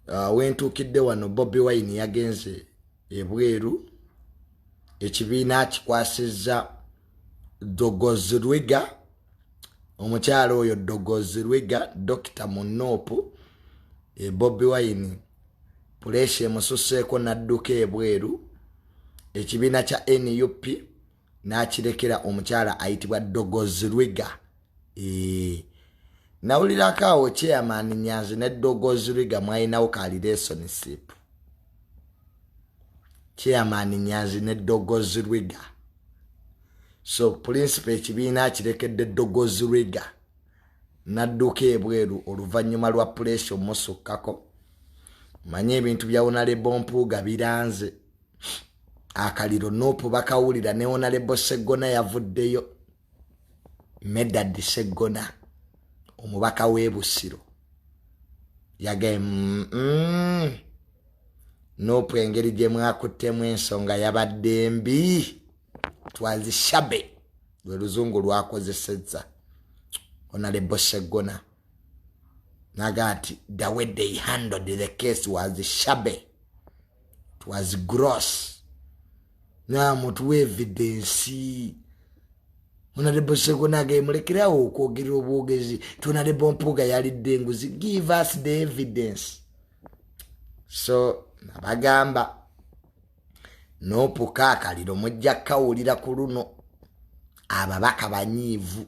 wentukidde wano Bobi Wine yagenze ebweru ekibiina kikwasizza Dogozi Lwiga omukyalo oyo Dogozi Lwiga Dr. Munopu Bobi Wine puleshi emususeeko n'adduka ebweru ekibiina kya NUP n'akirekera omukyala ayitibwa Dogozi Lwiga nawulirako awo chairman Nyanzi ne Dogozi Lwiga mwalinawo ka relationship chairman Nyanzi ne Dogozi Lwiga so principal ekibiina akirekedde Dogozi Lwiga n'adduka ebweru oluvannyuma lwa puleshi omusukkako manye ebintu bya Honorable Mpuuga biranze akaliro Nopu bakawulira ne Honorable Sseggona yavuddeyo Medad Sseggona omubaka w'e Busiro yagaye Nopu engeri gye mwakuttemu ensonga yabadde mbi twazishabe lwe luzungu lwakozesezza Honorable Sseggona nagati the way they handled the case was shabby, it was gross. Na mutu evidence Honorable Sseggona mulekerawo okwogera obwogezi Honorable Mpuuga yalidde enguzi, give us the evidence. So nabagamba Nopu kaakaliro mujja kawulira ku luno ababaka banyiivu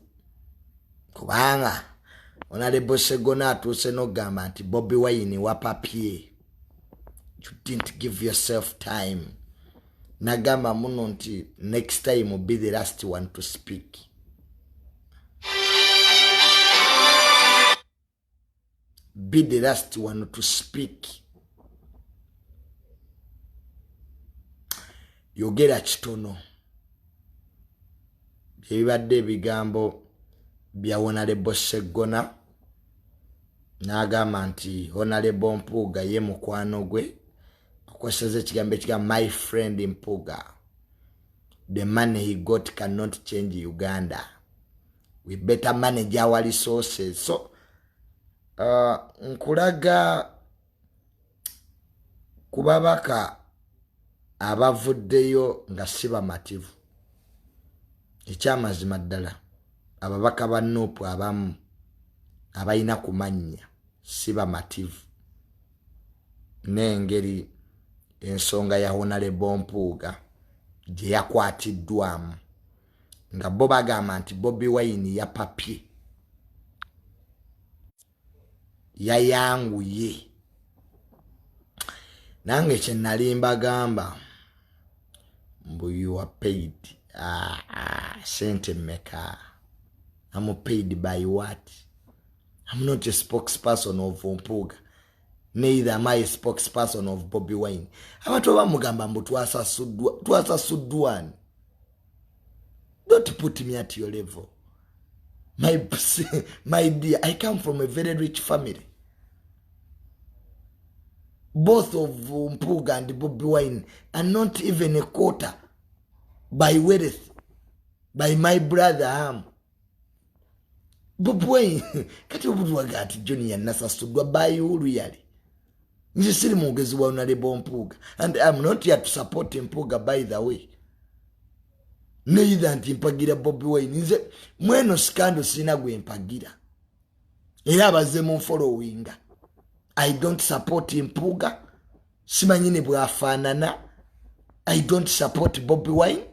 kubanga Honorable Sseggona atuuse n'ogamba nti Bobi Wine wa papye. You didn't give yourself time. Nagamba muno nti next time will be the last one to speak. Be the last one to speak. Yogera kitono. Byebadde ebigambo bya Honorable Sseggona n'agamba nti Honorable Mpuuga ye mukwano gwe akweseze ekigambo ekigamba my friend Mpuuga, the money he got cannot change Uganda, we better manage our resources. So nkulaga kubabaka abavuddeyo nga siba mativu ekyamazima ddala ababaka ba Nopu abamu abayina kumanya siba mativu n'engeri ensonga ya Honorable Mpuuga gye yakwatiddwamu nga bo bagamba nti Bobi Wine ya papye yayanguye. Nange kye nali mbagamba mbu you are paid sente meka. I'm paid by what? I'm not a spokesperson of Mpuuga. Neither am I a spokesperson of Bobi Wine. Abantu bamugamba mbu twasasuddwa. Don't put me at your level. My dear, I come from a very rich family. Both of Mpuuga and Bobi Wine are not even a quarter by wealth by my brother Ham. Bobi Wine kati obudwaga ati Johnny yanasasudwa by really. Nje siri mwogezi wa Honorable Mpuuga, and I'm not here to support Mpuuga by the way. Neither anti mpagira Bobi Wine. Nze mweno skando sina gwe mpagira. Era abaze mu following. I don't support Mpuuga. Simanyini bwafaanana. I don't support Bobi Wine.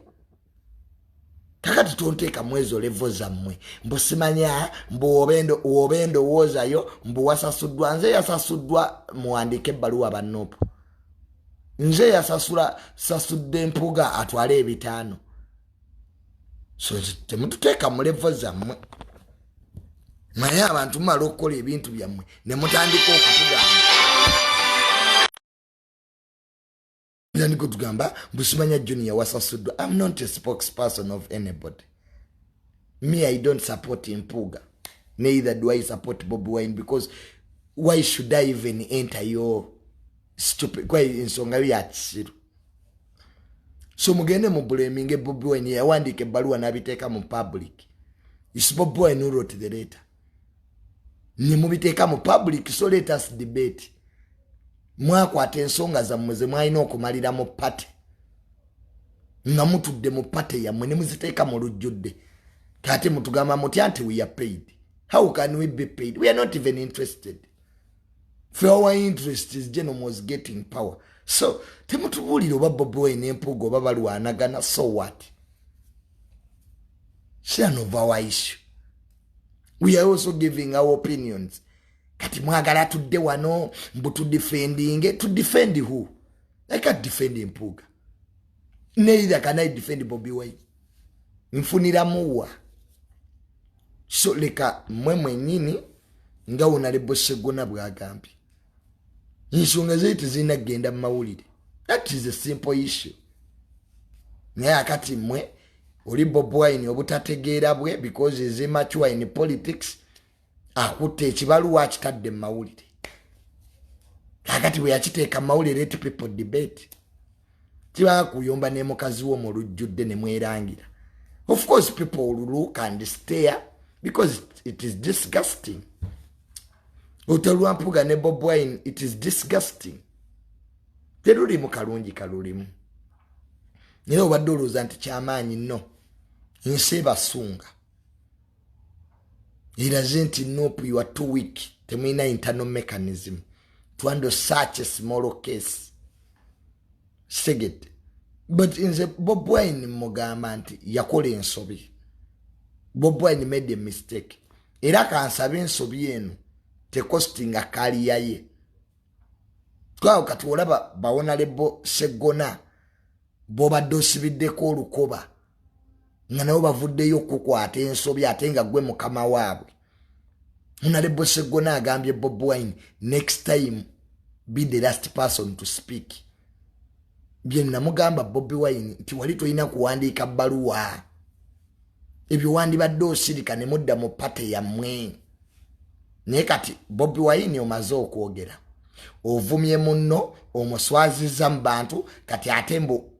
Kakati tunteka mwezo levo zammwe. Mbu simanya mbu obendo wozayo mbu wasasuddwa. Nze yasasuddwa muwandike ebbaluwa ba Nopu. Nze yasasudde Mpuuga atwale ebitaano. So temututeka mu levo zammwe. Naye abantu mumala okukola ebintu byammwe ne mutandika okutugamba. Niko tugamba Busimanya Junior wasasuddwa. I'm not a spokesperson of anybody. Me, I don't support Mpuuga. Neither do I support Bobi Wine, because why should I even enter your stupid ensonga ya Basiru? So mugende mu blaming Bobi Wine yawandika ebbaluwa nabiteeka mu public. It's Bobi Wine who wrote the letter. Ni mubiteeka mu public, so let us debate. mwakwata ensonga zammwe ze mwalina okumalira mu pate nga mutudde mu pate yammwe ne muziteeka mu lujjudde kati mutugamba mutya nti we are paid. How can we be paid? We are not even interested. For our interest is General was getting power. So temutubulira oba Bobi Wine Mpuuga oba balwanagana, so what? Share of our issue. We are also giving our opinions. Kati mwagala tudde wano mbu to defend who? I can't defend Mpuuga. Neither can I defend Bobi Wine. Nfunira muwa. So leka mwemwe nyini nga unalebo segona bwagambye. Nsonga zetu zinagenda mu mawulire. That is a simple issue. Naye akati mwe oli Bobi Wine obutategeera bwe because is immature in politics akutte ekibaluwa akitadde mu mawulire. Akati bwe yakiteeka mu mawulire let people debate. Kiba kuyomba ne mukazi wo mu lujjudde ne mwerangira. Of course people will look and stare because it is disgusting. Utalwa Mpuuga ne Bobi Wine, it is disgusting. Teruli mu kalungi kalulimu. Naye obadde olowooza nti kyamaanyi nno. Nsi basunga. Iraze nti nope, you are too weak. Temulina internal mechanism to handle such a small case. Seged. But in the Bobi Wine mugamba nti yakola ensobi. Bobi Wine made a mistake. Era kansaba ensobi eno te costing a career ye. Kwa kati olaba bawona lebo segona boba dosibiddeko olukoba nga nabo bavuddeyo okukwata ensobi ate nga gwe mukama waabwe. Unalebo segona agambye Bobi Wine next time be the last person to speak. Bien namugamba Bobi Wine nti wali toyina kuwandiika bbaluwa. Ebyo wandibadde osirika ne mudda mu pate yammwe. Naye kati Bobi Wine omaze okwogera. Ovumye munno omuswaziza mu bantu kati ate mbu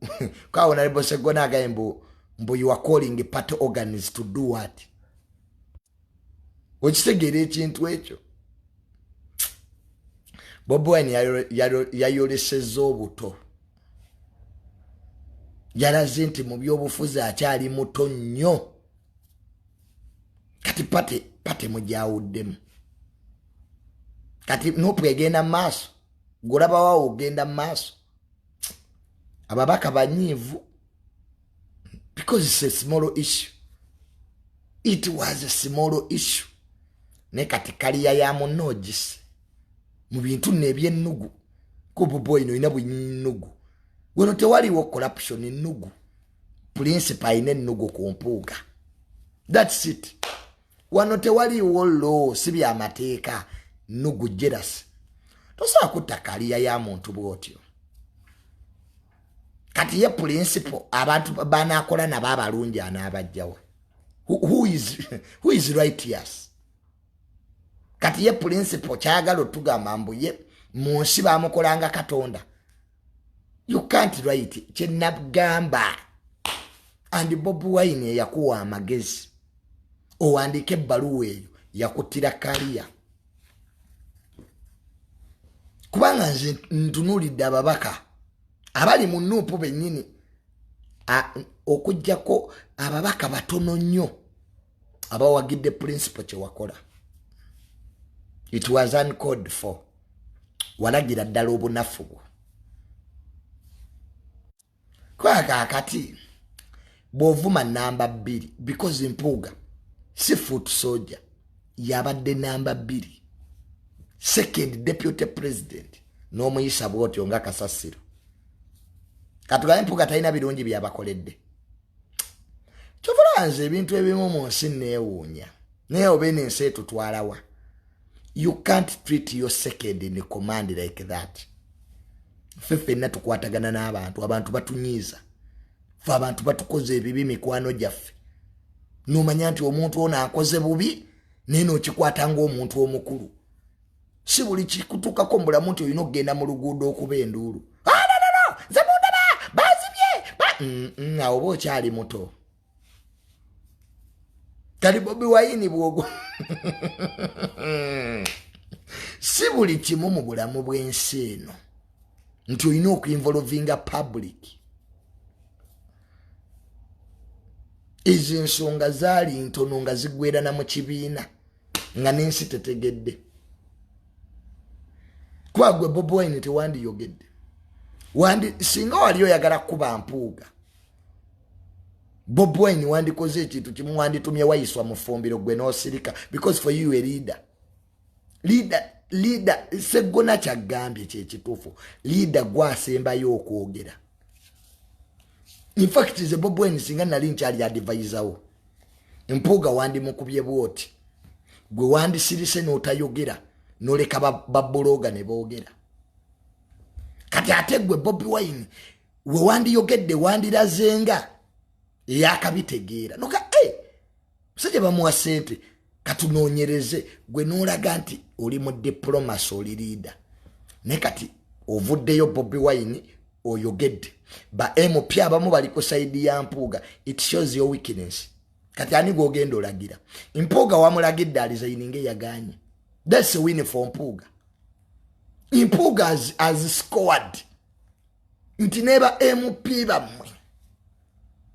kwa Honorable Segona agaye mbu you are calling party organs to do what? Okitegeera ekintu ekyo. Bobi Wine yayolesezza obuto. Yalaze nti mu byobufuzi akyali muto nnyo. Kati pate mujawuddemu. Kati nopu egenda maaso. Golaba wawo ogenda maaso. Ababaka banyiivu. Because it's a small issue. It was a small issue. Ne kati kaliya ya munogisi. Mu bintu n'ebyennugu. Ko Bobi Wine oyina bwennugu. Wano tewaliwo corruption ennugu. Principal ine ennugu ku Mpuuga. That's it. Wano tewaliwo law si bya mateeka. Nugu jealous. Tosa kutakaliya ya muntu bwotyo. Kati ye principle abantu banakola na baba lungi anabajjawa. Who is righteous? Kati ye principle kyagalo tugamba mbu ye munsi bamukolanga Katonda. You can't write it. Chenabgamba. And Bobi Wine yakuwa amagezi. Owandike ebbaluwa eyo yakutira kaliya. Kubanga nze ntunulidde ababaka abali mu nuupu bennyini okujjako ababaka batono nnyo abawagidde principle kye wakola. It was uncalled for. Walagira ddala obunafu bwo. Kwa kakati bw'ovuma namba 2 because Mpuuga si foot soldier yabadde namba 2. Second deputy president no muyisa bwotyo nga Kasasiro. Katugaye Mpuuga talina birungi byabakoledde. Kyovulanze ebintu ebimu mu nsi neewuunya. Naye obeene ensi etutwalawa. You can't treat your second in command like that. Ffenna tukwatagana n'abantu, abantu batunyiiza. Ffe abantu batukoze ebibi mikwano gyaffe. N'omanya nti omuntu ono akoze bubi naye n'okikwata ng'omuntu omukulu. Si buli kikutukako mulamu nti olina okugenda mu luguudo okuba enduulu. No, nze mundaba bazibye. Awo oba okyali muto. Kali Bobi Wine bwogo. Si buli kimu mu bulamu bw'ensi eno nti olina okuinvolvinga public. Ezo ensonga zaali ntono nga zigwerana mu kibiina nga n'ensi tetegedde. Kuba gwe Bobi Wine tewandiyogedde. Singa wali oyagala kuba Mpuuga, Bobi Wine wandikoze ekintu kimu, wanditumye wayiswa mu ffumbiro gwe n'osirika, because for you a leader. Leader Segona kyagambye kyekituufu. Leader gwasembayo okwogera. In fact, ze Bobi Wine singa nali nkyali advisor wo, Mpuuga wandimukubye bwoti, gwe wandisirise n'otayogera, n'oleka babologa ne boogera. Kati ate gwe Bobi Wine we wandiyogedde wandirazenga eyakabitegeera noka musajja bamuwa ssente katunoonyereze, gwe n'olaga nti oli mu diplomacy oli leader, ne kati ovuddeyo Bobi Wine oyogedde ba MP abamu bali ku side ya Mpuuga. It shows your weakness. Kati ani gwogenda olagira? Mpuuga wamulagidde alizayininge yaganye. That's a win for Mpuuga. Mpuuga has scored. Nti neba MP bamwe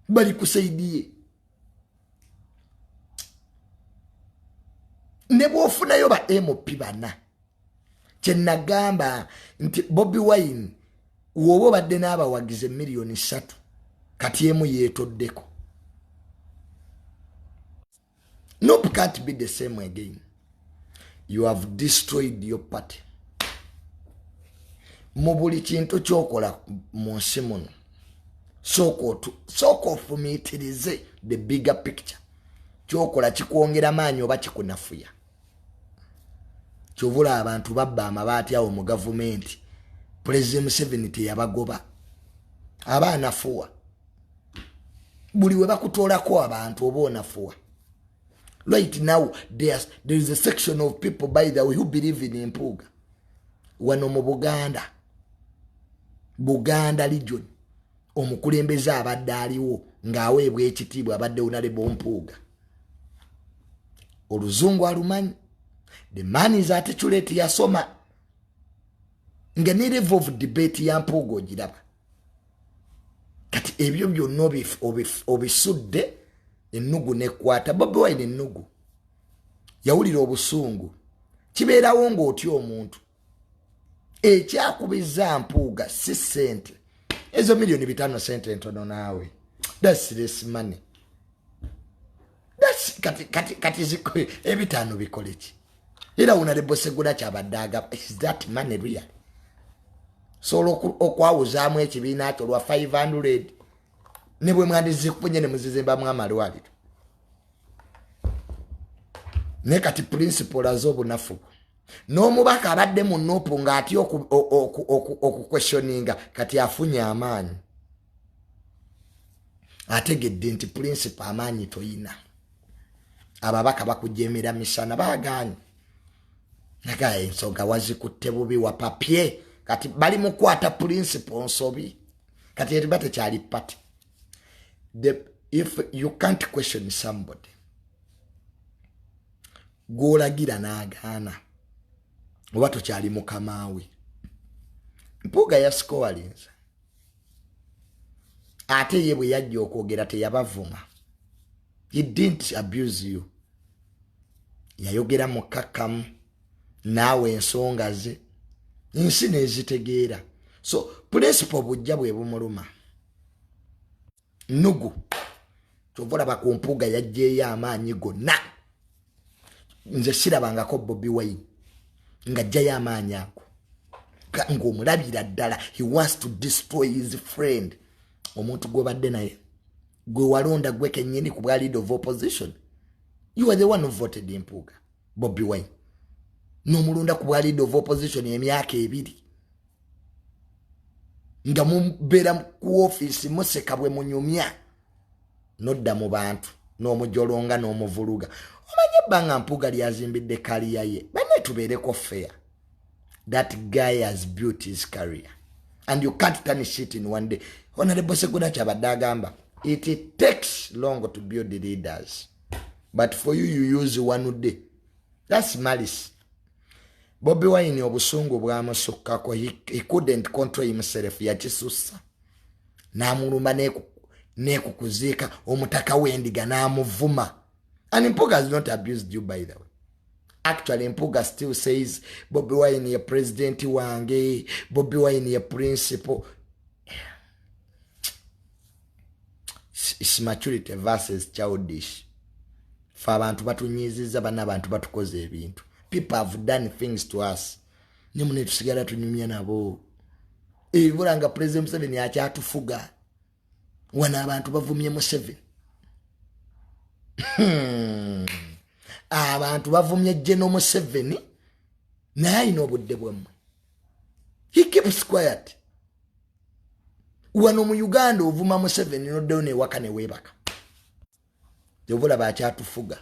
bali kusaidiye. Nebo ofunayo ba MP bana. Kyenagamba nti Bobi Wine wobo badde n'abawagize miliyoni 3 kati emu yeetoddeko. Nope, can't be the same again. You have destroyed your party. Mu buli kintu kyokola mu nsi muno sooka ofumiitirize the bigger picture. Kyokola kikwongera maanyi oba kikunafuya. Kyovula abantu babba amabaati awo mu gavumenti, President Museveni teyabagoba, abaana fuwa. Buli we bakutoolako abantu oba onafuwa. Right now, there is a section of people, by the way, who believe in Mpuuga. Wano mu Buganda region, omukulembeze abadde aliwo ng'aweebwa ekitiibwa abadde Honorable Mpuuga. Oluzungu alumanyi. The man is articulate yasoma. Nga ne level of debate ya Mpuuga ogiraba. Kati ebyo byonna obisudde ennugu nekwata. Bobi Wine ennugu yawulira obusungu kibeerawo ng'otya omuntu. Ekyakubiza Mpuuga si ssente ezo miliyoni 5 sente ntono naawe. That's less money. That's kati zikwe ebitano bikoleki. Era Honorable Segula kyabaddaga, is that money real? So okwawuzaamu ekibiina kyo lwa 500 ne bwe mwandizikupunye ne muzizimba amalwaliro. Ne kati principle az'obunafu. N'omubaka abadde mu Nuupu ng'atya okuquestioninga kati afunye amaanyi. Ategedde nti principle amaanyi toyina. Ababaka bakujemera misana baagaanye. Naga ensonga wazikutte bubi wa papier. Kati bali mukwata principle nsobi. Kati eribate kyali pati. If you can't question somebody, gw'olagira n'agaana oba tokyali mukamaawe. Mpuuga yasikowalinza. Ate ye bwe yajja okwogera teyabavuma. He didn't abuse you. Yayogera mukakamu naawe ensonga ze nsi nezitegeera. So principle bujja bwe bumuluma. Nugu kyovula ku Mpuuga yajjeeyo amaanyi gonna. Nze sirabangako Bobi Wine ng'ajjayo amaanyi ago ng'omulabira ddala. He wants to destroy his friend. Omuntu gw'obadde naye gwe walonda gwe kennyini ku bwa leader of opposition. You are the one who voted Mpuuga, Bobi Wine. N'omulonda ku bwa leader of opposition emyaka 2 nga mubeera ku office museka bwe munyumya nodda mu bantu n'omujolonga n'omuvuluga. Omanye ebbanga Mpuuga lyazimbidde kaliya ye. Banne tubeereko fair. That guy has built his career. And you can't tarnish it in one day. Honorable Segula kyabadde agamba, it takes long to build the leaders. But for you, you use one day. That's malice. Bobi Wine obusungu bwamusukkako, he couldn't control himself, yakisussa n'amuluma n'ekukuziika omutaka w'endiga n'amuvuma. And Mpuuga has not abused you, by the way. Actually, Mpuuga still says Bobi Wine ye president wange, Bobi Wine ye principal. It's maturity versus childish. For abantu batunyiziza bana abantu batukoze ebintu. People have done things to us. Nimune tusigala tunyumya nabo. Ebulanga President Museveni akyatufuga. Wana abantu bavumye Museveni. Abantu bavumye General Museveni. Naye ino obudde bwemmwe. He keeps quiet. Wano mu Uganda ovuma Museveni noddeyo newaka ne weebaka. Tebulaba akyatufuga.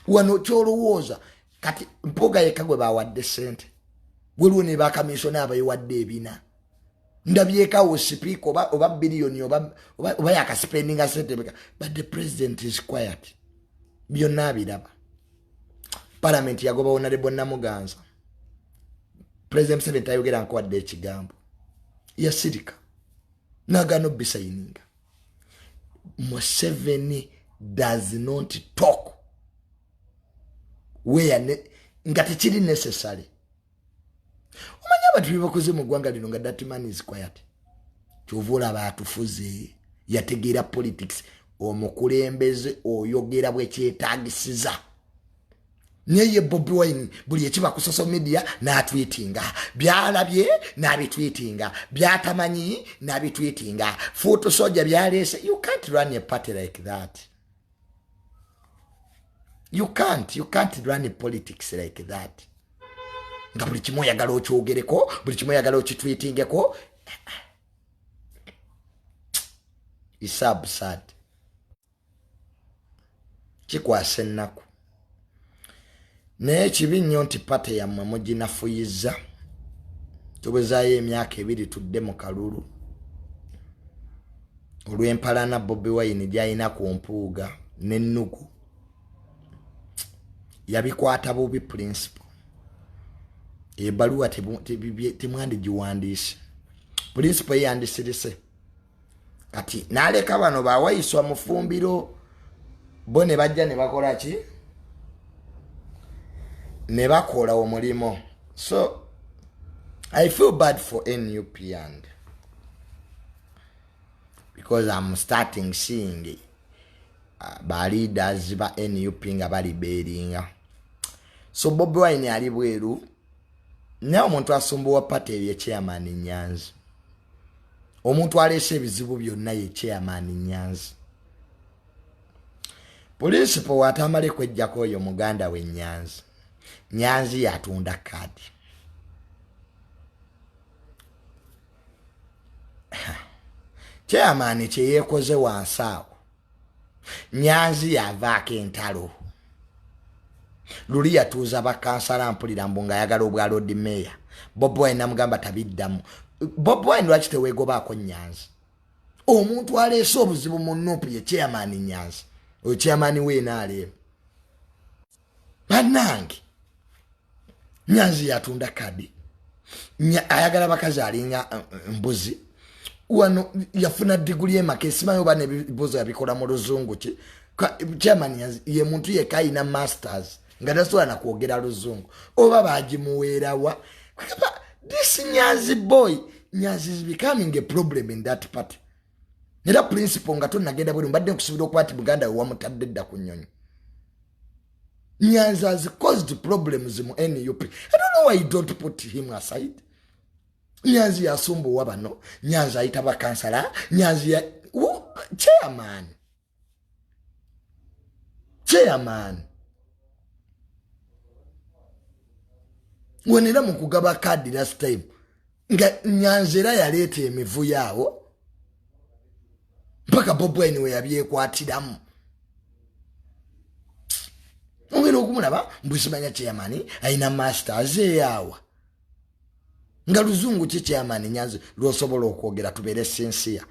Wano kyolowooza kati Mpuuga yekka gwe bawadde ssente. Waliwo ne bakamisona abayiwadde ebina. Ndabyekawo sipiika oba biliyoni oba yakasipendinga ssente beka. But the president is quiet. Byonna abiraba. Parliament yagoba Honorable Namuganza. President Museveni tayogera nkuwadde ekigambo. Yasirika. Nagano bisayininga. Museveni does not talk where nga tekiri necessary. Omanya abantu bibakoze mu ggwanga lino nga that man is quiet. Kyovula batufuze yategeera politics omukulembeze oyogera bwe kyetaagisiza. Nyeye Bobi Wine buli ekiba ku social media n'atweetinga, byalabye n'abitweetinga, byatamanyi n'abitweetinga, photo soja byalese. You can't run a party like that. You can't run a politics like that. Nga buli kimu oyagala okyogereko, buli kimu oyagala okitweetingeko. It's absurd. Kikwasa ennaku. Naye kibi nnyo nti pate yammwe muginafuyiza. Tubezaayo emyaka 2 tudde mu kalulu. Olw'empalana Bobi Wine gy'alina ku Mpuuga n'ennugu. Yabikwata bubi principal. Ebbaluwa temwandigiwandiise. Principal yeyandisirise. Kati n'aleka bano baawayiswa mu ffumbiro. Bo ne bajja ne bakola ki? Ne bakola omulimo. So I feel bad for NUP and because I'm starting seeing ba leaders ba NUP nga bali beeringa. So Bobi Wine ali bweru. Ne omuntu asumbuwa party ye chairman Nyanzi. Omuntu alese ebizibu byonna ye chairman Nyanzi. Principal wa Tamale kwejjako oyo muganda we Nyanzi. Nyanzi yatunda kadi. Chairman kye yekoze wansawo. Nyanzi yavaako entalo. Luli yatuuza bakansala mpulira mbu nga ayagala obwa road mayor. Bobi Wine namugamba tabiddamu. Bobi Wine lwaki teweegobaako Nyanzi? Omuntu aleese obuzibu mu NUP ye chairman Nyanzi. Oyo chairman we naaleeba. Bannange. Nyanzi yatunda kadi. Ayagala bakazi alinga mbuzi. Wano yafuna degree ye makesi mayo bane bibuzo yabikola mu luzungu ki. Chairman Nyanzi ye muntu ye kaina masters. Ngadasola na kuogera luzungu. Oba bagimuwerawa. This Nyanzi boy, Nyanzi is becoming a problem in that party. Nera principal ngato nagenda buli mbadde nkusubira okwati Buganda wa mutadde dda kunyonyo. Nyanzi has caused problems mu NUP. I don't know why you don't put him aside. Nyanzi yasumbu wabano. Nyanzi ayita bakansala. Nyanzi ya... Chairman. Wenera mu kugaba kadi last time. Nga Nyanzi era yaleeta emivu yaawo. Mpaka Bobi Wine we yabyekwatiramu. Ongera okumulaba mbusimanya chairman aina masters eyawa. Nga luzungu ki chairman Nyanzi lwosobola okwogera tubeere sincere.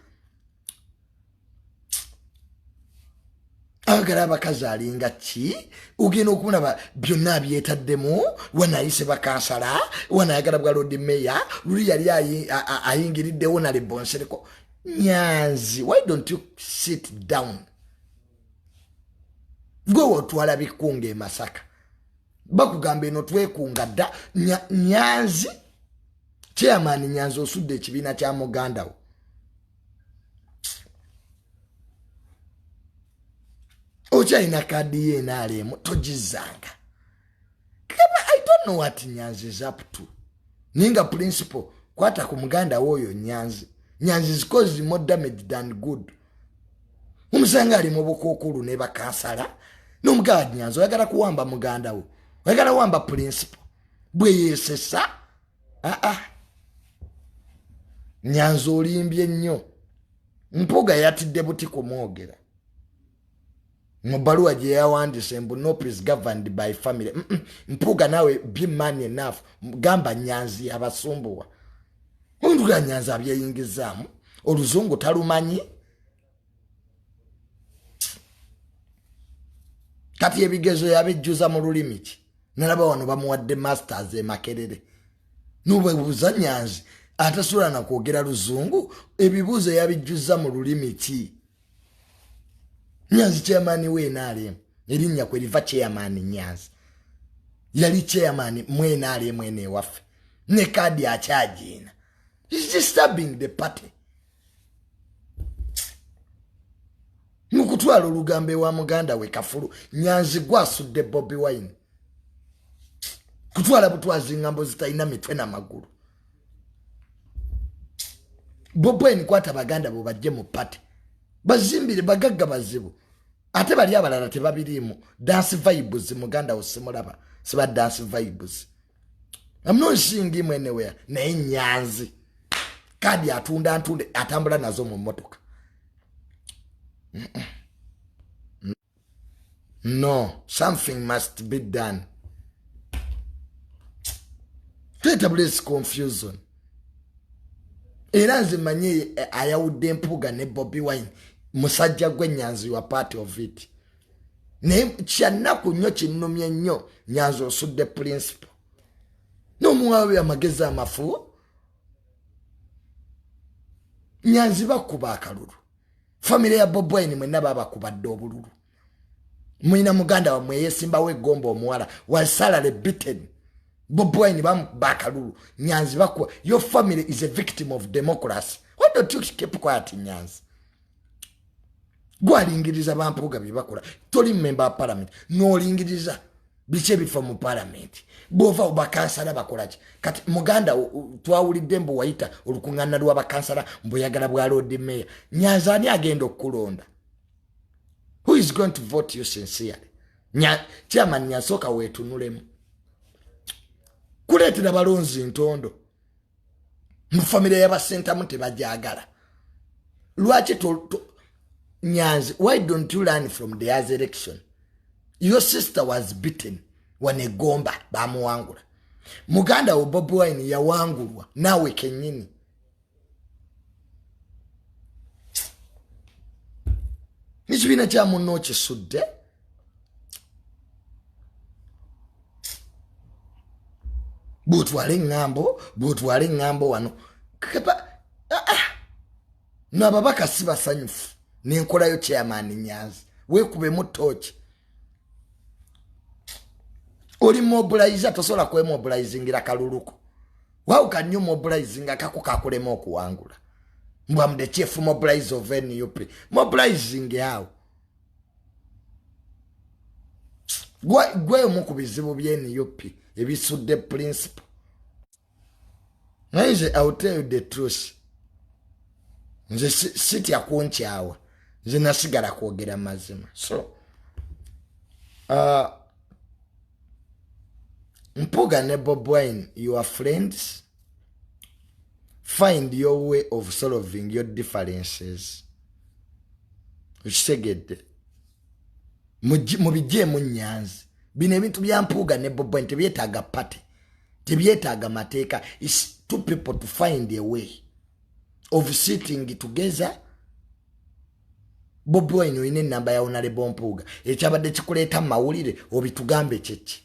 agala abakazi alinga ki ugenda okulaba byonna byetaddemu wanayise bakansala wanayagala bwa road mayor luli yali ayingiriddewo nalebonsereko Nyanzi, why don't you sit down? Go otwala bikunge Masaka. Bakugambe no twekunga da Nyanzi. Chairman Nyanzi osudde ekibiina kya Muganda wo. Ochaina kadi ye nalemu tojizanga. I don't know what Nyanzi is up to. Ninga principle kwata ku Muganda woyo Nyanzi. Nyanzi is causing more damage than good. Umusanga ali mu bukukulu ne bakansala. N'omugadi Nyanzi oyagala kuwamba Muganda wo. Oyagala wamba principle. Bwe yesesa. Nyanzi olimbye nnyo. Mpuuga yatidde buti kumwogera. Mubaluwa gye yawandise mbu Nope is governed by family. Mpuuga nawe be man enough. Gamba Nyanzi abasumbuwa. Onduga Nyanzi abyeyingizaamu. Oluzungu talumanyi. Kati ebigezo yabijjuza mu lulimi ki. Nalaba wano bamuwadde masters Makerere. Nubebuuza Nyanzi atasula na kwogera luzungu ebibuuzo yabijjuza mu lulimi ki. Nyanzi chairman we nalem. Erinnya kwe liva chairman Nyanzi. Yali chairman mwe mwene waffe. Ne kadi akyagina. He's disturbing the party. Nukutwala olugambe wa Muganda we Kafulu. Nyanzi gwasudde Bobi Wine. Kutwala butwazi ngambo zitalina mitwe na magulu. Bobi Wine kwata Baganda bo bajje mu party. Bazimbire bagagga bazibu. Ate bali abalala tebabirimu. Dance vibes Muganda osimulaba. Siba dance vibes. I'm not seeing him anywhere. Naye Nyanzi. Kadi atunda atambula nazo mu motoka. No, something must be done. Tetuli confusion. Era nzimanyi ayawudde Mpuuga ne Bobi Wine. Musajja gwe Nyanzi wa part of it. Ne kyannaku nnyo kinnumye nnyo Nyanzi osudde principle. N'omuwawe amagezi amafu. Nyanzi bakuba akalulu. Family ya Bobi Wine mwenna babakubadde obululu. Mwina Muganda wa mweye Simba we Gombo omuwala wasala beaten. Bobi Wine bakalulu. Nyanzi bakuba. Your family is a victim of democracy. Why don't you keep quiet Nyanzi? Gwalingiriza Mpuuga bibakola. Toli member of parliament. No lingiriza. Biche bifa mu parliament. Bova obakansala bakola ki. Kati Muganda twawulidde mbu wayita olukungana lwa bakansala mbu yagala bwa road mayor. Nyanzi ani agenda okulonda? Who is going to vote you sincerely? Chairman Nyansoka wetunulemu. Kuletera balonzi ntondo. Mu family y'abasentamu tebajagala. Lwaki Nyanzi, why don't you learn from the other election? Your sister was beaten when a gomba bamuwangula. Muganda wo Bobi Wine yawangulwa nawe kenyini. Nichibina kya munno kisudde. Butwale ngambo wano. Kapa Nababaka siba sanyufu. Nenkolayo chairman Nyanzi. Wekube mu torch. Oli mobilizer tosola kwe mobilizingira kaluluko. How can you mobilizing akakulema okuwangula? Mbwa mde chief mobilize of NUP. Mobilizing yao. Gwe omuku bizibu bye NUP. Ebisudde principle. Naize, I'll tell you the truth. Nze siti ya kuonchawa. Nze nasigala kwogera mazima. So, Mpuuga ne Bobi Wine, you are friends. Find your way of solving your differences. Ukisegedde. Mubijje mu Nyanzi. Bino ebintu bya Mpuuga ne Bobi Wine tebyetaaga party. Tebyetaaga mateeka. It's two people to find a way of sitting together. Bobi Wine oyine namba ya Honorable Mpuuga ekyabadde kikuleeta mawulire obitugambe kyeki.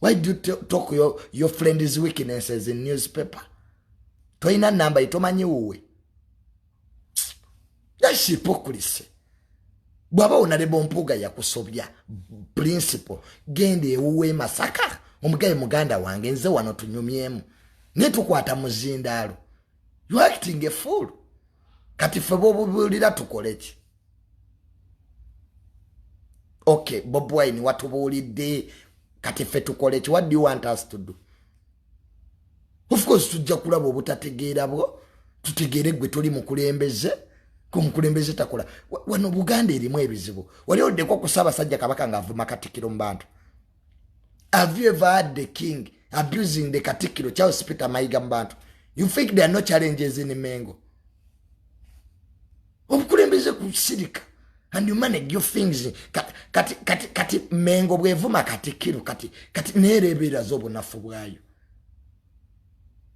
Why do you talk your friend's weaknesses in newspaper? Toyina namba itomanyi wuwe. That's hypocrisy. Bwaba Honorable Mpuuga yakusobya principle gende ewuwe Masaka omugaye muganda wange nze wano tunyumyemu netukwata muzindaalo. You acting a fool. Kati ffe bw'obuulira tukole ki? Okay, Bobi Wine watubuulidde kati ffe tukole ki? What do you want us to do? Of course tujja kulaba obutategeera bwo tutegeere gwe tuli mukulembeze ku mukulembeze takola. Wano Buganda erimu ebizibu. Wali oddeko ku Ssaabasajja Kabaka ng'avuma Katikkiro mu bantu. Have you ever had the king abusing the Katikkiro Charles Peter Mayiga mu bantu? You think there are no challenges in Mengo? Obukulembeze kusirika and you manage your things. Kati Mengo bwevuma Katikkiro kati neereberera z'obunafu bwayo.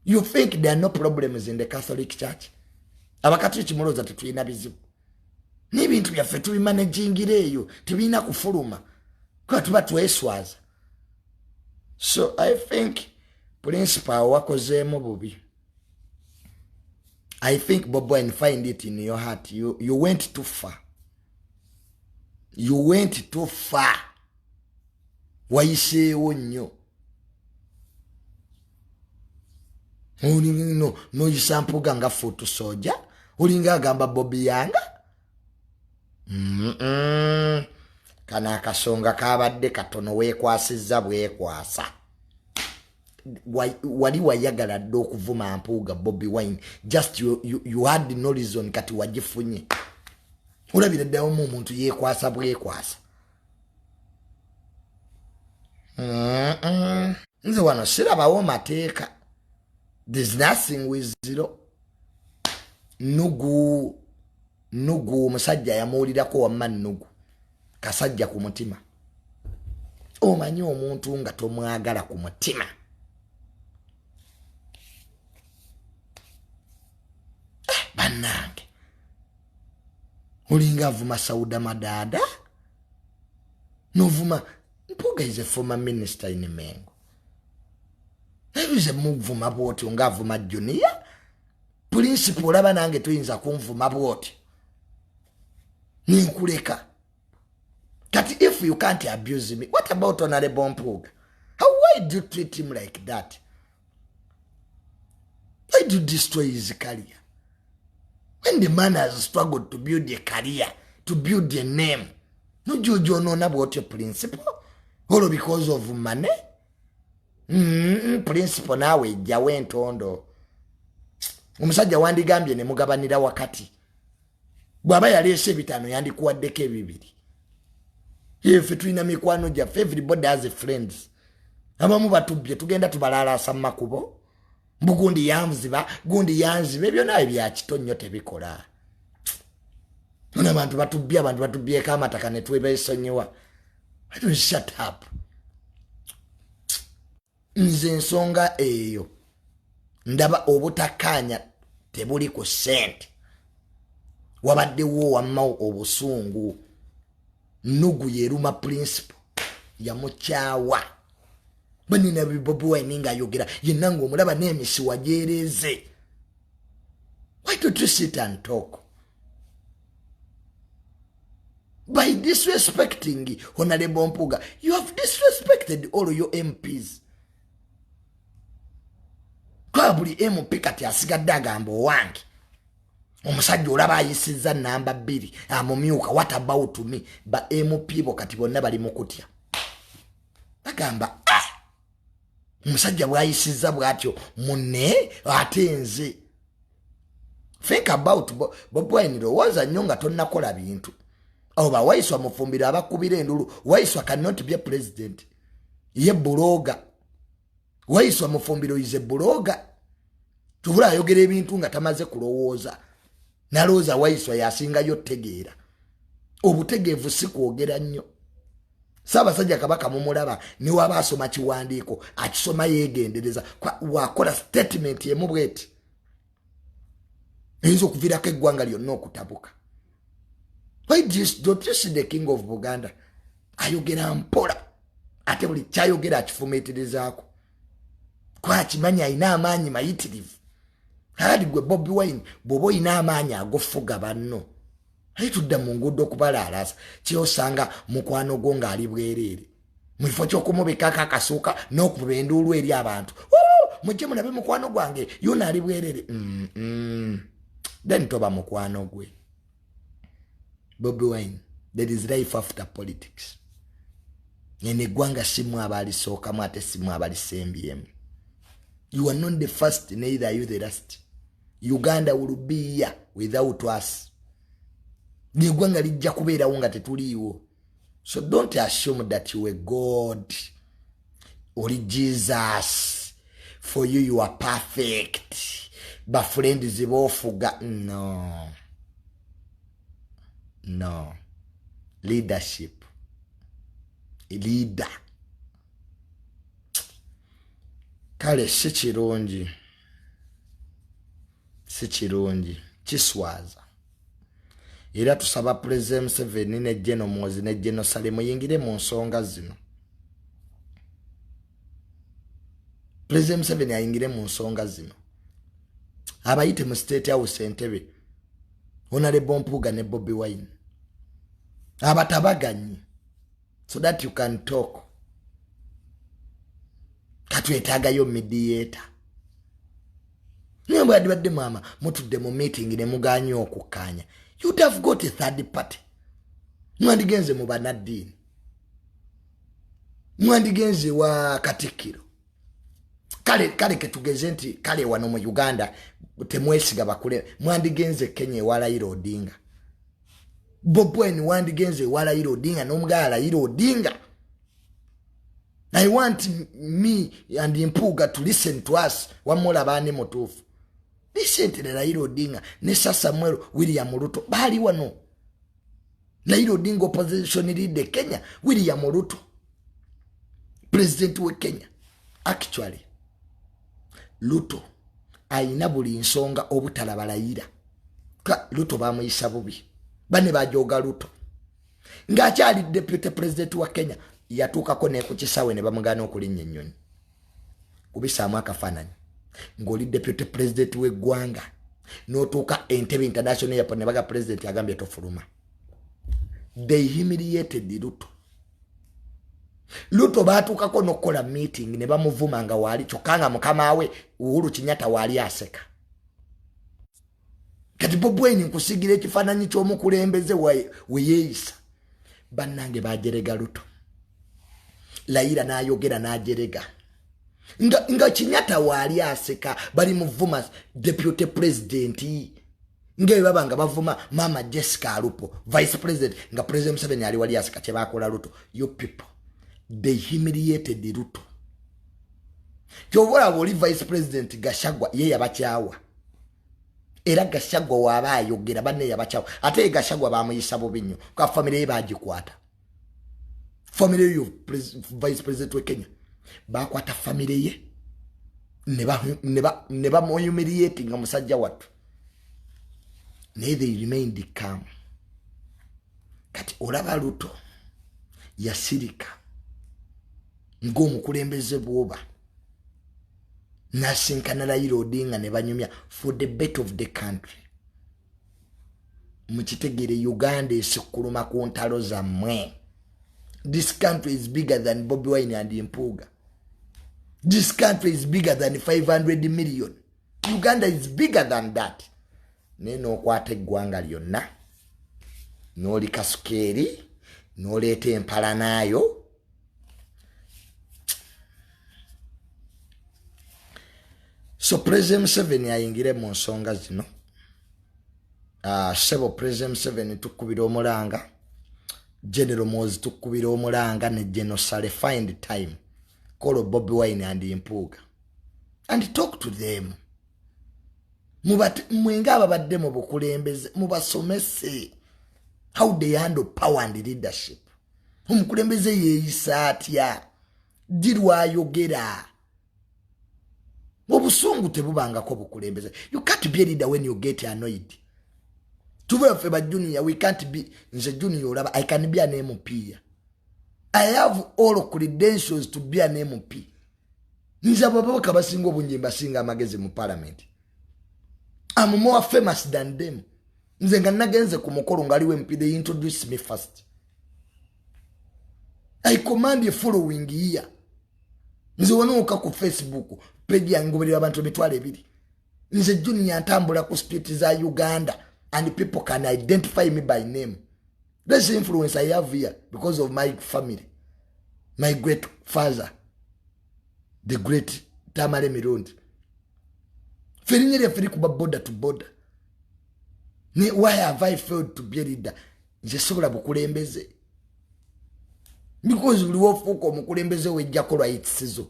You think there are no problems in the Catholic Church? Abakatoliki mulooza tetulina bizibu. N'ebintu byaffe tubimanagingiraeyo tebirina kufuluma kuba tuba tweswaza. So I think principal wakozeemu bubi. I think Bobi Wine, find it in your heart. You went too far. You went too far. Wayiseewo nnyo. No yisampuga nga foto soja. Olinga agamba Bobi yanga. Kana akasonga kabadde katono weekwasizza bwekwasa. Wali wayagala ddo okuvuma Mpuuga Bobi Wine. Just you had no reason kati wagifunye. Olabira ddawo mu muntu yeekwasa bwekwasa. Nze wano sirabawo mateeka. There's nothing with zero. Nugu musajja yamuulirako wamma Nugu. Kasajja ku mutima. Omanyi omuntu nga tomwagala ku mutima. Bannange. Olinga avuma Sauda Madada. Novuma. Mpuuga is a former minister in Mengo. Ebize muvuma bwoti ongavuma Junior. Principal olaba nange tuyinza kunvuma bwoti. Ninkuleka. Kati if you can't abuse me, what about Honorable Mpuuga? Why do you treat him like that? Why do you destroy his career? When the man has struggled to build a career, to build a name, no jojo no about your principle? All because of money? Principle nawe jawe ntondo. Omusajja wandigambye ne mugabanira wakati. Bwaba yaleese bitano yandikuwaddeko ebibiri. Yefe tulina mikwano gyaffe, everybody has a friends. Abamu batubye tugenda tubalalaasa mu makubo. Bugundi yanziba, gundi yanziba, ebyo naye bya kitonnyo tebikola. Nona abantu batubye kamataka ne twebeesonyiwa. I don't shut up. Nze ensonga eyo ndaba obutakanya tebuli ku sente. Wabaddewo wamma obusungu. Nugu yeruma principal yamukyawa. Banina Bobi Wine nga yogera yenanga omulaba n'emisi wajeereze. Why don't you sit and talk? By disrespecting Honorable Mpuuga, you have disrespected all your MPs. Kwa buli MP kati asigadde agamba owange. Omusajja olaba ayisizza namba 2 amumyuka. What about me? Ba MP bo kati bonna bali mukutya. Agamba omusajja bwayisizza bwatyo munne ate nze. Think about Bobi Wine lowooza nnyo nga tonnakola bintu. Oba Waiswa mufumbira abakubira endulu. Waiswa cannot be a president. Ye buloga. Waiswa mufumbiro is a buloga. Tubula ayogera ebintu nga tamaze kulowooza. Nalooza Waiswa yasingayo tegeera. Obutegeevu si kwogera nnyo. Ssaabasajja Kabaka mumulaba ne waba asoma kiwandiiko akisoma yeegendereza wakola statement emu bweti eyinza okuviirako eggwanga lyonna okutabuka. Why don't you see the king of Uganda? Ayogera mpola. Ate buli kyayogera akifumiitirizaako. Kwa kimanya ayina amaanyi mayitirivu. Hadi gwe Bobi Wine bw'oba oyina amaanyi agofuga banno. Ayitudde mu nguudo okubalaalasa. Kyosanga mukwano gwo ng'ali bwereere. Mu kifo ky'okumubikako akasuuka n'okuba enduulu eri abantu. Mujje mulabe mukwano gwange yona ali bwereere. Then toba mukwano gwe. Bobi Wine, there is life after politics. Ene gwanga simu abalisookamu ate simu abalisembyemu. You are not the first, neither are you the last. Uganda will be here without us. Ni gwanga lijja kubeerawo nga tetuliiwo. So don't assume that you are God or Jesus. For you, you are perfect. But friend is bofuga. No. No. Leadership. A leader. Kale si kirungi. Si kirungi. Kiswaza. Era tusaba President Museveni ne General Mozi ne General Salemu yingire mu nsonga zino. President Museveni ayingire mu nsonga zino. Abayite mu State House Entebbe. Honorable Mpuuga ne Bobi Wine. Abatabaganyi. So that you can talk. Katwetagayo mediator. Niyo badde mama mutudde mu meeting ne muganyi okukanya. You'd have got a third party. Mwandigenze mu banadini. Mwandigenze wa Katikiro. Kale ketugeze nti kale wano mu Uganda temwesiga bakule. Mwandigenze Kenya wala Raila Odinga. Bobi Wine wandigenze wala Raila Odinga n'omugala Raila Odinga. I want me and Mpuuga to listen to us. Wamola bane mutufu. Listen to Raila Odinga ne Samuel William Ruto. Bali wano. Raila Odinga opposition leader Kenya. William Ruto. President we Kenya. Actually. Ruto. Aina buli nsonga obutalaba Raila. Ruto bamuyisa bubi. Bane bajoga Ruto. Ngachali deputy president wa Kenya. Yatuukako ne ku kisawe ne bamugana okulinnya ennyonyi. Kubisaamu akafaananyi. Ng'oli deputy president w'eggwanga n'otuuka Entebbe International Airport ne baga president agambye tofuluma. They humiliated Ruto. Ruto baatuukako n'okukola meeting ne bamuvuma nga waali kyokka nga mukama we Uhuru Kenyatta waali aseka. Kati Bobi Wine nkusigira ekifaananyi ky'omukulembeze we yeeyisa. Bannange baajerega Ruto. Raila n'ayogera n'ajerega. Nga Kenyatta waali aseka bali muvuma deputy president. Nga babanga bavuma mama Jessica Alupo vice president nga president Museveni ali wali aseka kye bakola Ruto. You people, they humiliated Ruto. Kyobola boli vice president Gashagwa ye yabakyawa. Era Gashagwa waba ayogera banne yabakyawa. Ate Gashagwa bamuyisa bubi nnyo kwa family ye bagikwata. Family you vice president we Kenya. Bakwata family ye. Neba mo humiliating omusajja watu. They remained calm. Kati olaba Ruto yasirika. Ng'omukulembeze bwoba. Nasinkana Raila Odinga ne banyumya for the bet of the country. Mukitegere Uganda esikuluma ku ntalo zammwe. This country is bigger than Bobi Wine and Mpuuga. This country is bigger than 500 million. Uganda is bigger than that. Neno kwate gwanga lyonna. Noli kasukeri. Nolete empala nayo. So President Museveni ayingire mu nsonga zino. Sebo President Museveni tukubira omulanga. General Mozi tukubira omulanga ne General Sale find time. Call Bobi Wine and Mpuuga. And talk to them. Mwenga ababadde mu bukulembeze mubasomese how they handle power and leadership. Omukulembeze yeeyisa atya. Dirwa ayogera. Obusungu tebubangako bukulembeze. You can't be a leader when you get annoyed. Tuwe feba junior, we can't be nze junior, I can be an MP. I have all credentials to be an MP. Nze baba kabasingo bunjimba singa magezi mu parliament. I'm more famous than them. Nze nga nagenze ku mukolo ngaliwe MP, they introduce me first. I command the following year. Nze wonuka ku Facebook page yangoberera abantu mitwale ebiri. Nze junior ntambula ku street za Uganda and people can identify me by name. That's the influence I have here because of my family. My great father, the great Tamale Mirundi. Ferinyere feri kuba border to border. Why have I failed to be a leader? Nze sobola bukulembeze. Because we work for mukulembeze we jako rights sizo.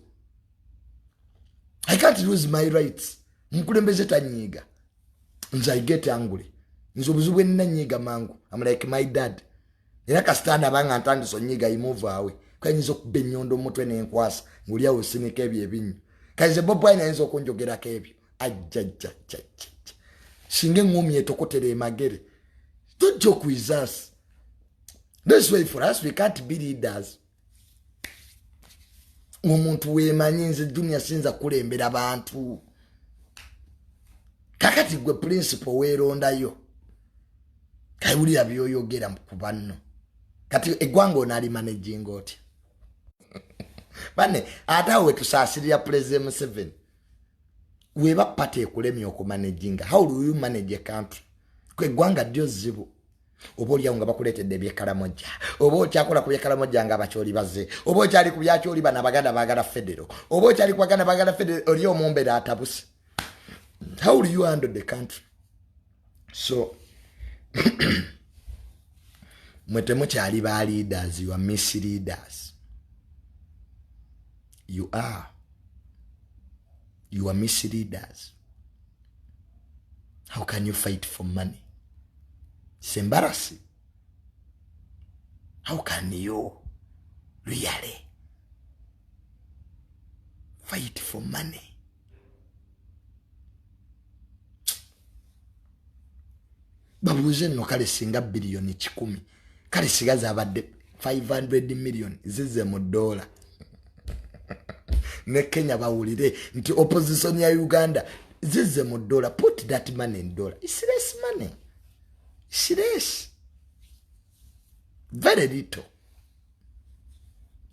I can't lose my rights. Mukulembeze tanyiga. Nze I get angry. Nze obuzubwe nina nyiga mangu. I'm like my dad. Era kastanda banga antandi so nyiga imove away. Kwa nyizo kubenyondo mutwe nenkwasa. Ngulia usinike ebyo ebinyu. Kaize bobo ina nzo kunjogera kebyo. Ajaja. Shinge ngumi etokotere magere. Don't joke with us. This way for us, we can't be leaders. Umuntu wemanyi nze dunia sinza kulembera abantu. Kakati gwe principle werondayo. Kaiwulira byoyogera mukubano. Kati egwango nali managing oti. Bane atawe tusasirya President 7. Weba pate kulemi okumanaging. How do you manage a country? Kwe gwanga dio zibu. Obo lya nga bakuletedde byekala moja. Obo kyakola ku byekala moja nga bacholi baze. Obo kyali ku byacholi bana baganda federal. Obo kyali ku baganda federal oliyo mumbera atabuse. How do you handle the country? So mwetemu kyali ba leaders, you are misleaders. You are misleaders. How can you fight for money? It's embarrassing. How can you really fight for money? Babuze no kale singa bilioni 10. Kale sigaza abadde 500 million zize mu dollar. Ne Kenya bawulire nti opposition ya Uganda zize mu dollar. Put that money in dollar. It's less money. It's less. Very little.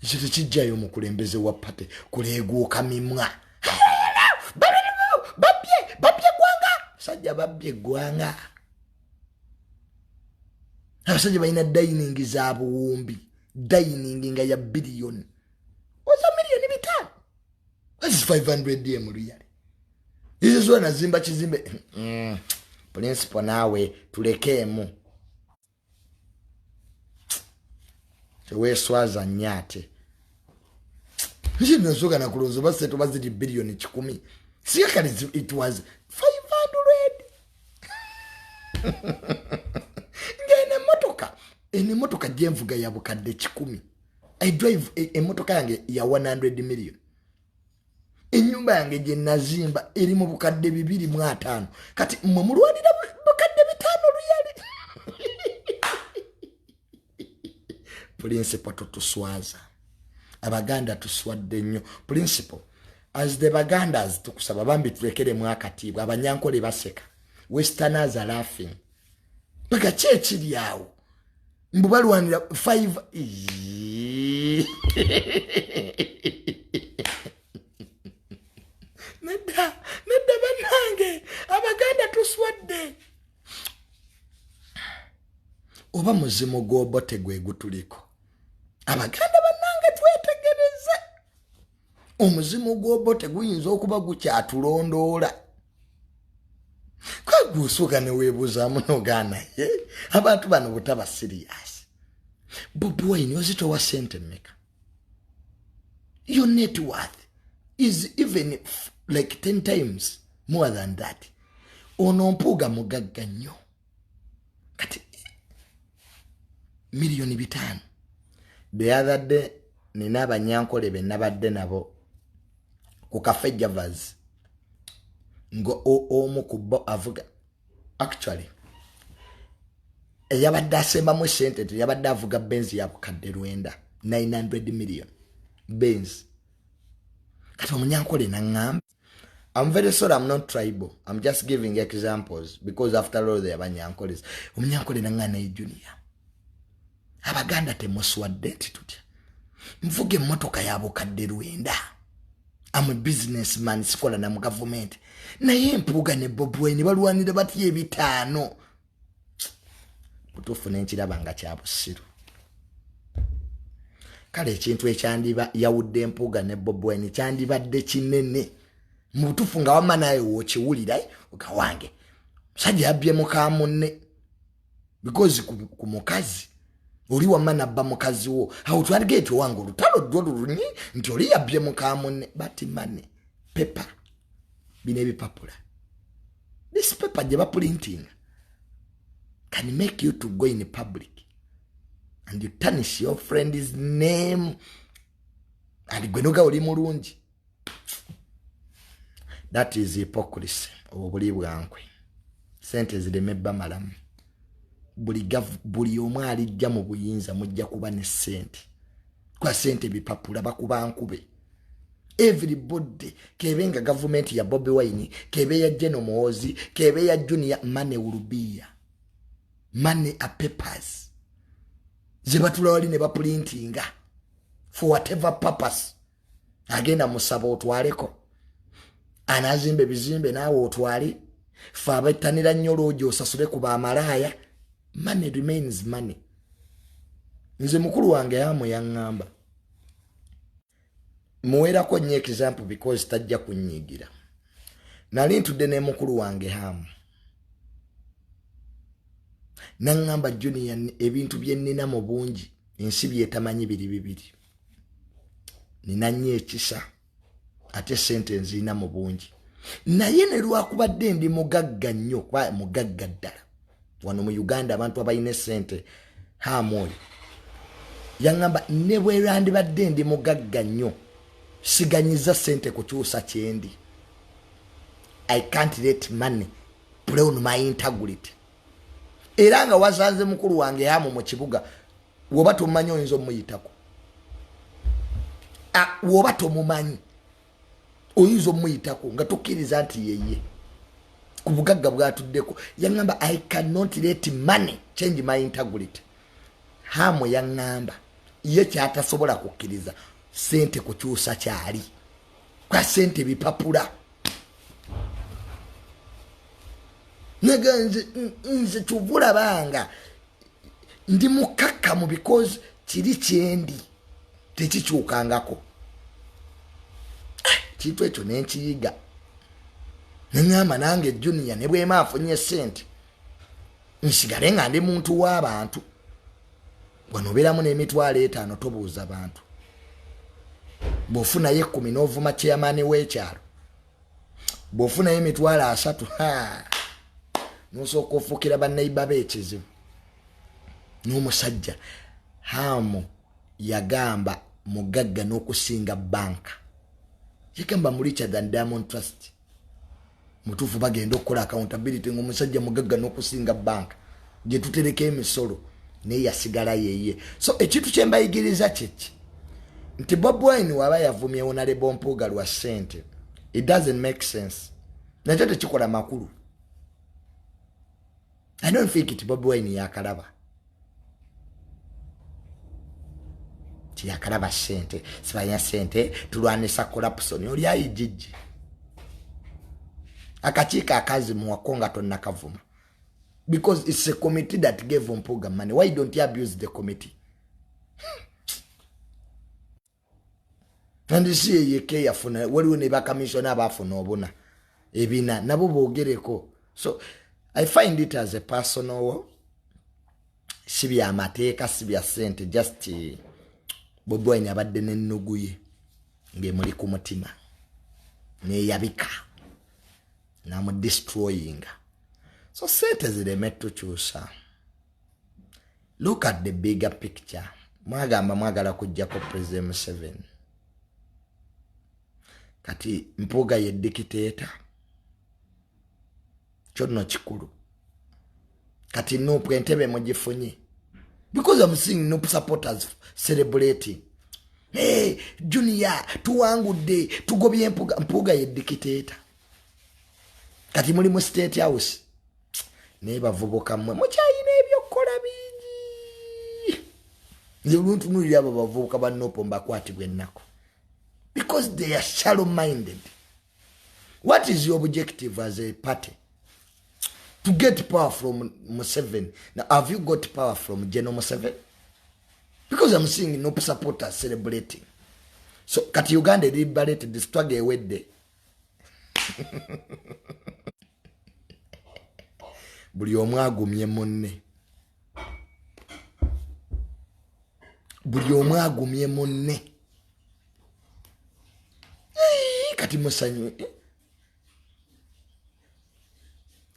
Chito chijayo mukulembeze wa pate kuleguuka mimwa. Babye gwanga. Sajja babye gwanga. Abasajja balina dining z'abuwumbi. Dining nga ya billion. What's a million bitano? That's 500 DM real. This is one azimba chizimbe. Principle nawe tulekemu. Tewe swaza nyate. Nje nasoka na kulozo base to bazidi billion 10. Sika it was 500. Ene motoka jemvuga ya bukadde 10. I drive a motoka yange ya 100 million. Enyumba yange je nazimba eri mu bukadde 2.5. Kati mmwe mulwanira bukadde 5 luyali. Principle tutuswaza. Abaganda tuswadde nnyo. Principle as the Bagandas tukusaba bambi tulekere mwakatibwa abanyankole baseka. Westerners are laughing. Baka chechi lyawo. Mbubalwanira 5 Neda banange abaganda tuswadde. Oba muzimu gwobote gwe gutuliko. Abaganda banange twetegereze. Omuzimu gwobote guyinza okuba gukyatulondoola. Kwa gusuka ne webuza munogana abantu bano butaba serious. Bobi Wine ozito wa sente maker. Your net worth is even like 10 times more than that. Ono Mpuuga mugagga nnyo. Kati milioni 5. The other day nina abanyankole be nabadde nabo ku cafe Javas. Ngo omu kubo avuga. Actually yabadde asembamu sente yabadde avuga benzi ya bukadde 900 million Benz. Kati omunyankole nangamba, I'm very sorry, I'm not tribal. I'm just giving examples because after all they are banyankoles. Omunyankole nangana junior. Abaganda temuswadde tutya. Mvuge motoka ya bukadde 900. I'm a businessman, sikola na mu government. Naye Mpuuga ne Bobi Wine balwanira bati ebitaano. Mutuufu n'enkiraba nga kya Basiru. Kale ekintu ekyandiba yawudde Mpuuga ne Bobi Wine kyandibadde kinene. Mutuufu nga wamma naye wokiwulira okawange. Musajja yabbye muka munne. Because ku mukazi oli wamma nabba mukazi wo. Awo twaligate wange olutalo lulunyi nti oli yabbye muka munne. Bati mane paper bine ebipapula. This paper gye baprinting can make you to go in public and you tarnish your friend's name and gwenoga oli mulungi. That is hypocrisy. Obuli bwankwe sente ziremebba malamu. Buli omwe alijja mu buyinza mujja kuba ne sente. Kwa sente bipapula bakuba nkube. Everybody kebenga government ya Bobi Wine, kebe ya General Muhoozi, kebe ya Junior, money will be. Money are papers. Zibatula wali ne baprintinga for whatever purpose. Agenda musaba otwaleko. Anazimbe bizimbe nawe otwali. Fa abatanira nnyo loojo osasule ku bamalaya. Money remains money. Nze mukulu wange yamu yangamba. Muwerako nnyo example because tajja kunyigira. Nali ntudde ne mukulu wange hamu. Nangamba Junior ebintu bye nnina mu bungi ensi byetamanyi bibiri. Nina nnyo ekisa ate sente nzina mu bungi. Naye ne lwakubadde ndi mugagga nnyo, kwa mugagga ddala. Wano mu Uganda abantu abayine sente hamu. Yangamba ne bwe randibadde ndi mugagga nnyo siganyiza sente kukyusa kyendi. I can't let money play on my integrity. Era nga wasanze mukulu wange hamu mu kibuga woba tomanyi oyinza omuyitako. Woba tomumanyi oyinza omuyitako nga tokkiriza nti yeye ku bugagga bwatuddeko. Yangamba I cannot let money change my integrity. Hamu yangamba ye kyatasobola kukkiriza sente kukyusa kyali. Kwa sente bipapula. Nze kyuvula banga ndi mukakkamu because kiri kyendi tekikyukangako. Kintu ekyo nenkiyiga. Nengamba nange Junior ne bwema afunye sente nsigale nga ndi muntu w'abantu. Wano obeeramu n'emitwalo 5 tobuuza abantu. Bw'ofuna ye 10 n'ovuma chairman w'ekyalo. Bw'ofuna ye emitwalo 3 nosooka ofuukira bannayibba b'ekizibu. N'omusajja hamu yagamba mugagga n'okusinga banka. Yagamba mu richer than Diamond Trust. Mutuufu bagenda okukola accountability ng'omusajja mugagga n'okusinga banka gye tutereka emisolo naye yasigala yeye. So ekintu kye mbayigiriza kyeki nti Bobi Wine waba yavumye Honorable Mpuuga lwa sente, it doesn't make sense. Nakyo tekikola makulu. I don't think it Bobi Wine yakalaba. Yakalaba sente, sibanya sente, tulwanisa corruption. Oli ayijiji. Akakiika akazi muwakonga tonna kavuma. Because it's a committee that gave Mpuuga money. Why don't you abuse the committee? And you see ye yafuna waliwo ne ba commissioner abafuna obuna ebina nabo bogereko. So I find it as a personal sibya amateeka sibya sente just Bobi Wine abadde n'ennuguye ng'emuli ku mutima n'eyabika namu destroying. So sente zireme tukyusa. Look at the bigger picture. Mwagala kujjako President Museveni. Kati Mpuuga ye dictator. Kyonna kikulu. kati Nupu entebe mugifunye. Because I'm seeing Nupu supporters celebrating. Hey, Junior, tuwangudde, tugobye Mpuuga ye dictator. Kati muli mu State House. Ne bavubuka mmwe mukyayina ebyokukola bingi. Nze oluntu nulira abo bavubuka ba Nupu mbakwatibwa ennaku. Because they are shallow-minded. What is your objective as a party? To get power from Museveni. Now, have you got power from General Museveni? Because I'm seeing no supporters celebrating. So, kati Uganda liberated the struggle wedde. Buli omu agumye munne. Buli omu agumye munne. Kati musanyu.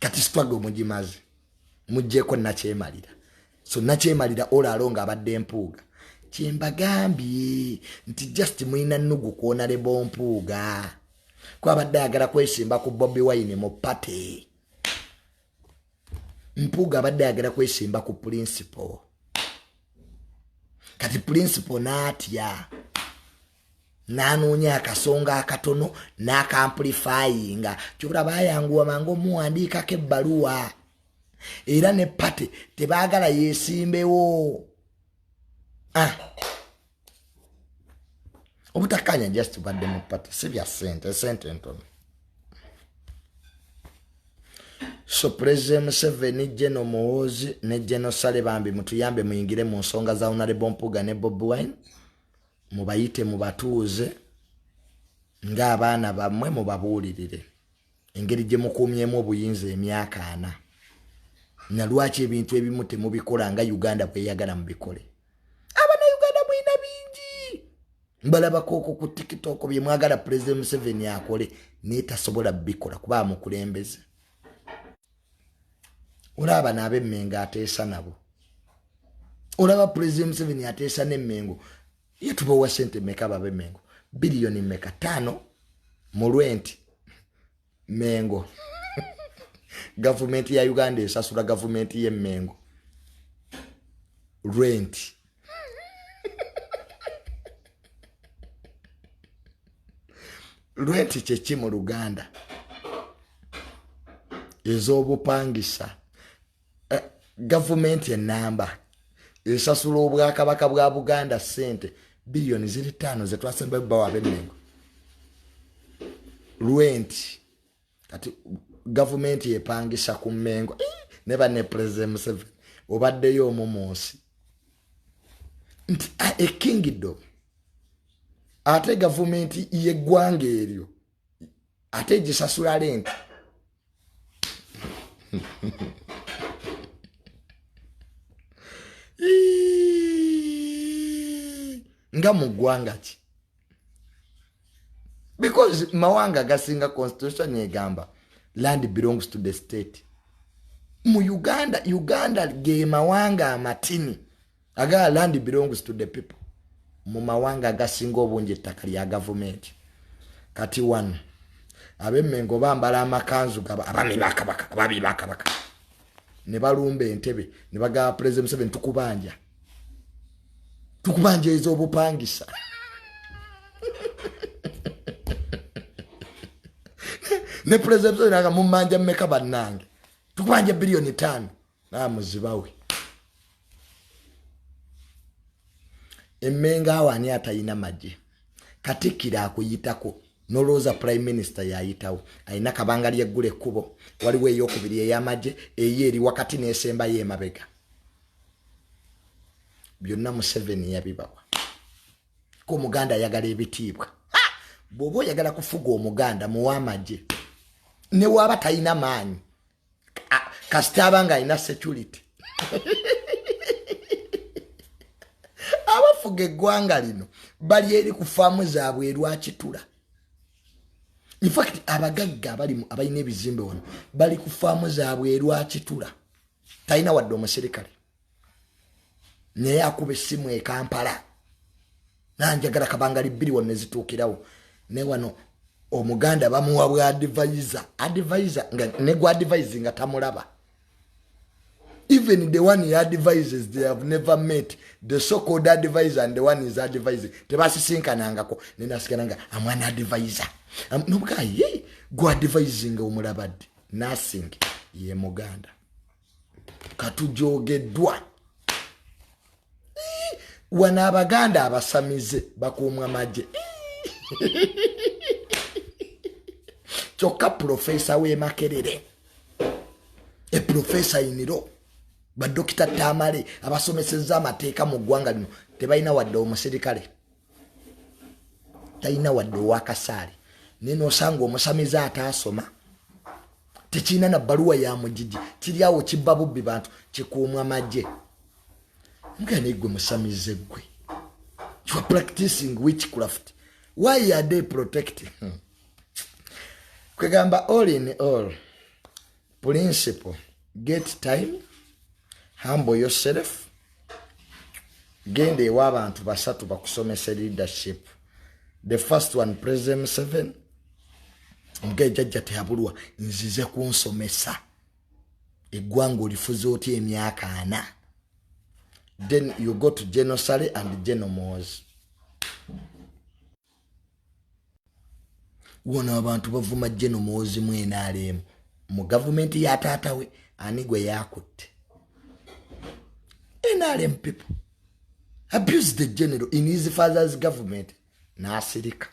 Kati struggle mugimazi. Mujjeko nakyemalira. So nakyemalira olaalonga abadde Mpuuga. Kyembagambye nti just mwina nnugu kuona lebo Mpuuga. Kwa abadde ayagala kwesimba ku Bobi Wine mu party. Mpuuga abadde ayagala kwesimba ku principal. Kati principal n'atya. Nanoonya akasonga akatono n'akamplifyinga. Kyobula bayanguwa mangu omuwandiikako ebbaluwa. Era ne party tebaagala yeesimbewo. Obutakanya just badde mu party si bya sente ntono. So President Museveni, General Woes ne General Sale bambi mutuyambe muyingire mu nsonga za Honorable Mpuuga ne Bobi Wine. Mubayite mubatuuze ng'abaana bammwe mubabuulirire engeri gye mukuumyemu obuyinza emyaka 4 na lwaki ebintu ebimu temubikola nga Uganda bweyagala mubikole. Abana Uganda mwina bingi mbalabako okwo ku TikTok bye mwagala President Museveni akole naye tasobola bikola kuba mukulembeze. Olaba n'ab'Emmengo ateesa nabo. Olaba President Museveni ateesa n'Emmengo. Yetubawa sente meka ab'Emmengo biliyoni meka 5 mu rent Mengo. Government ya Uganda esasula government ye Mengo rent. Rent chechi mu Uganda ez'obupangisa. Government enamba esasula obwakabaka bwa Buganda sente biliyoni 5 zetwasemba bawa ab'Emmengo rent. Kati government yepangisa ku Mengo neba ne President Museveni obaddeyo omumonsi nti a kingdom ate government yeggwanga eryo ate gisasula rent. Nga mugwanga ki? Because mawanga gasinga constitution yegamba land belongs to the state. Mu Uganda ge mawanga amatini aga land belongs to the people. Mu mawanga gasinga obungi ettaka lya government. Kati one ab'Emmengo bambala amakanzu gaba abami bakabaka ne balumba entebe ne baga President Museveni tukubanja ez'obupangisa. Ne President Museveni aga mumanja mmeka bannange tukubanja biliyoni 5 muzibawe. Emmengo awani atayina maje Katikkiro akuyitako noloza prime minister yayitawo ayina kabanga lyeggule kubo waliwo eyokubiri ey'amagye eri wakati n'esemba y'emabega. Byonna Museveni yabibawa ko Omuganda ayagala ebitiibwa. Bw'oba oyagala kufuga Omuganda muwa amagye ne waba talina maanyi kasita abanga alina security. Abafuga eggwanga lino bali eri ku faamu zaabwe erwakitula. In fact abagagga abalina ebizimbe wano bali ku faamu zaabwe erwakitula. Talina wadde omuserikale naye akuba essimu e Kampala nanjagala kabangali billion ne zituukirawo ne wano Omuganda bamuwa bwa advisor nga ne gwa advisor nga tamulaba Even the one he advises, they have never met. The so-called advisor and the one he's advising. Tebasisinkanangako. Nenasikananga, I'm an advisor. No guy, yeah, go advising umurabadi. Nothing. Ye Uganda. Katujogedwa. Wana Abaganda abasamize bakumwa maje. Choka professor we makerere. A professor iniro. Ba Dr. Tamale abasomeseza amateeka mu ggwanga lino tebalina wadde omusirikale. Talina wadde owakasaali. Neno osanga omusamiza ataasoma. Tekina na baluwa ya mujiji. Kiri awo kibba bubbi bantu kikuumwa maje. Mgane gwe musamize gwe. You are practicing witchcraft. Why are they protecting? Kwegamba all in all. Principle. Get time. Humble yourself. Gende w'abantu basatu bakusomesa leadership. The first one, President 7. Mgejajja tehabulwa nzize kunsomesa. Eggwanga olifuza otya emyaka 4. Then you go to General Sale and General Moz. Wona abantu bavuma General Moz mwenaalemu. Mu government ya taatawe anigwe yakutte. NRM people abuse the general in his father's government. Nasirika.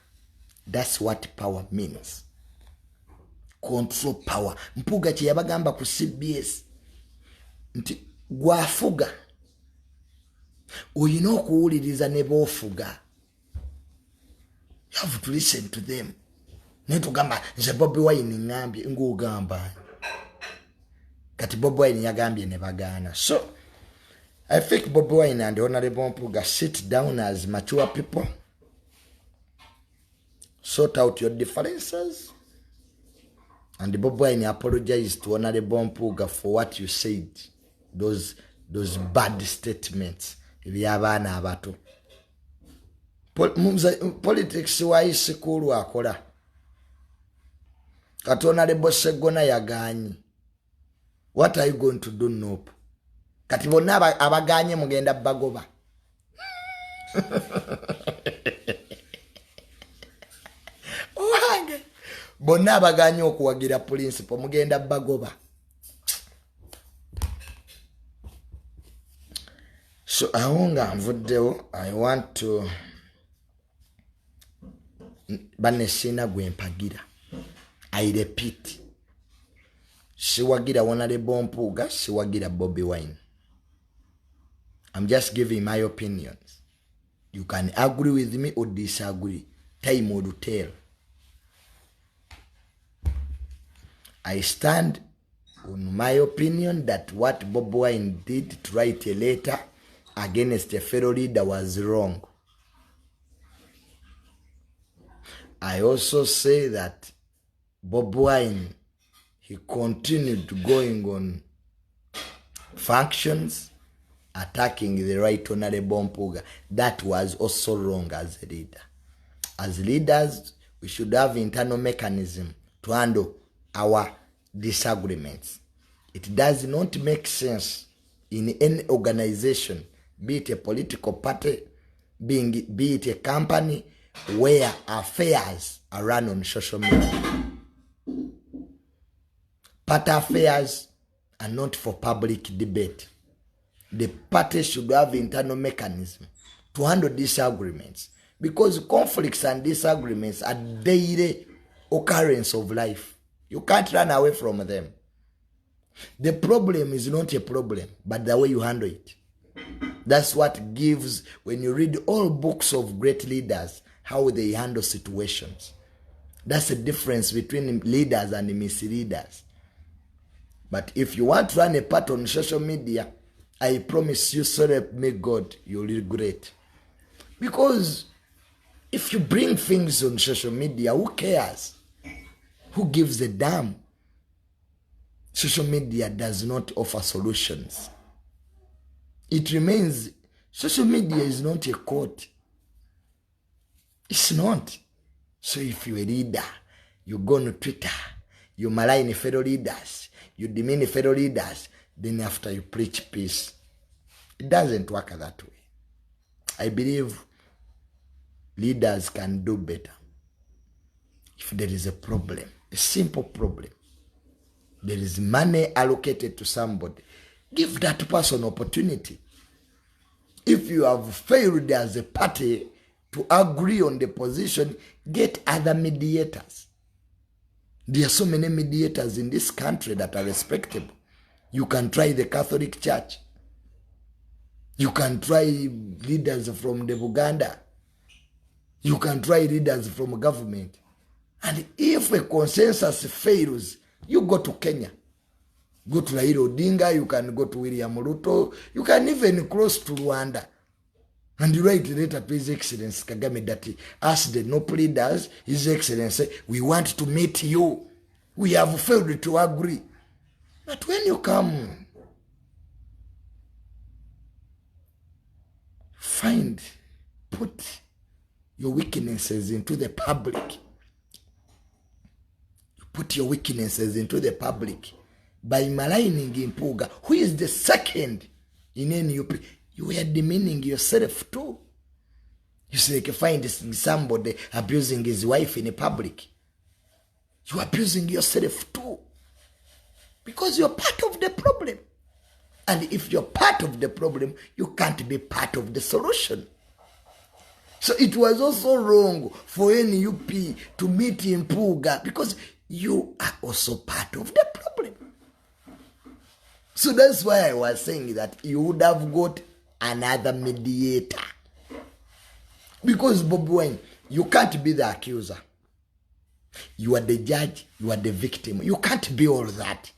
That's what power means. Control power. Mpuuga kye yabagamba ku CBS. Nti gwafuga. Oyina okuwuliriza ne boofuga. You have to listen to them. Netugamba nze Bobi Wine ngambye ng'ogamba. Kati Bobi Wine yagambye ne bagaana. So I think Bobi Wine and Honorable Mpuuga sit down as mature people. Sort out your differences. And Bobi Wine apologized to Honorable Mpuuga for what you said. Those bad statements. Byabana abato. Politics wa isikulu akola. Kati Honorable Segona yaganyi. What are you going to do, Nope? Kati bonna abaganye mugenda bagoba. Owange. Bonna abaganye okuwagira principle mugenda bagoba. So ahonga mvuddewo, I want to banesina gwempagira. I repeat. Siwagira Honorable Mpuuga, siwagira Bobi Wine. I'm just giving my opinions. You can agree with me or disagree. Time will tell. I stand on my opinion that what Bobi Wine did to write a letter against a fellow leader was wrong. I also say that Bobi Wine, he continued going on functions attacking the right Honorable Mpuuga. That was also wrong as a leader. As leaders, we should have internal mechanism to handle our disagreements. It does not make sense in any organization, be it a political party, be it a company, where affairs are run on social media. Party affairs are not for public debate. The party should have internal mechanism to handle disagreements, because conflicts and disagreements are daily occurrence of life. You can't run away from them. The problem is not a problem, but the way you handle it. That's what gives, when you read all books of great leaders, how they handle situations. That's the difference between leaders and misleaders. But if you want to run a part on social media, I promise you, so help me God, you'll regret. Because if you bring things on social media, who cares? Who gives a damn? Social media does not offer solutions. It remains, social media is not a court. It's not. So if you're a leader, you go on Twitter, you malign fellow leaders, you demean fellow leaders, then after you preach peace. It doesn't work that way. I believe leaders can do better. If there is a problem, a simple problem, there is money allocated to somebody, give that person opportunity. If you have failed as a party to agree on the position, get other mediators. There are so many mediators in this country that are respectable. You can try the Catholic Church. You can try leaders from the Uganda. You can try leaders from government. And if a consensus fails, you go to Kenya. Go to Raila Odinga, you can go to William Ruto, you can even cross to Rwanda. And you write a letter to His Excellency Kagame that as the NOP leaders, His Excellency, we want to meet you. We have failed to agree. But when you come, put your weaknesses into the public. You put your weaknesses into the public. By maligning Mpuuga, who is the second in NUP, you are demeaning yourself too. You say, like, find somebody abusing his wife in public. You are abusing yourself too. Because you're part of the problem. And if you're part of the problem, you can't be part of the solution. So it was also wrong for NUP to meet Mpuuga because you are also part of the problem. So that's why I was saying that you would have got another mediator. Because Bobi Wine, you can't be the accuser. You are the judge, you are the victim. You can't be all that.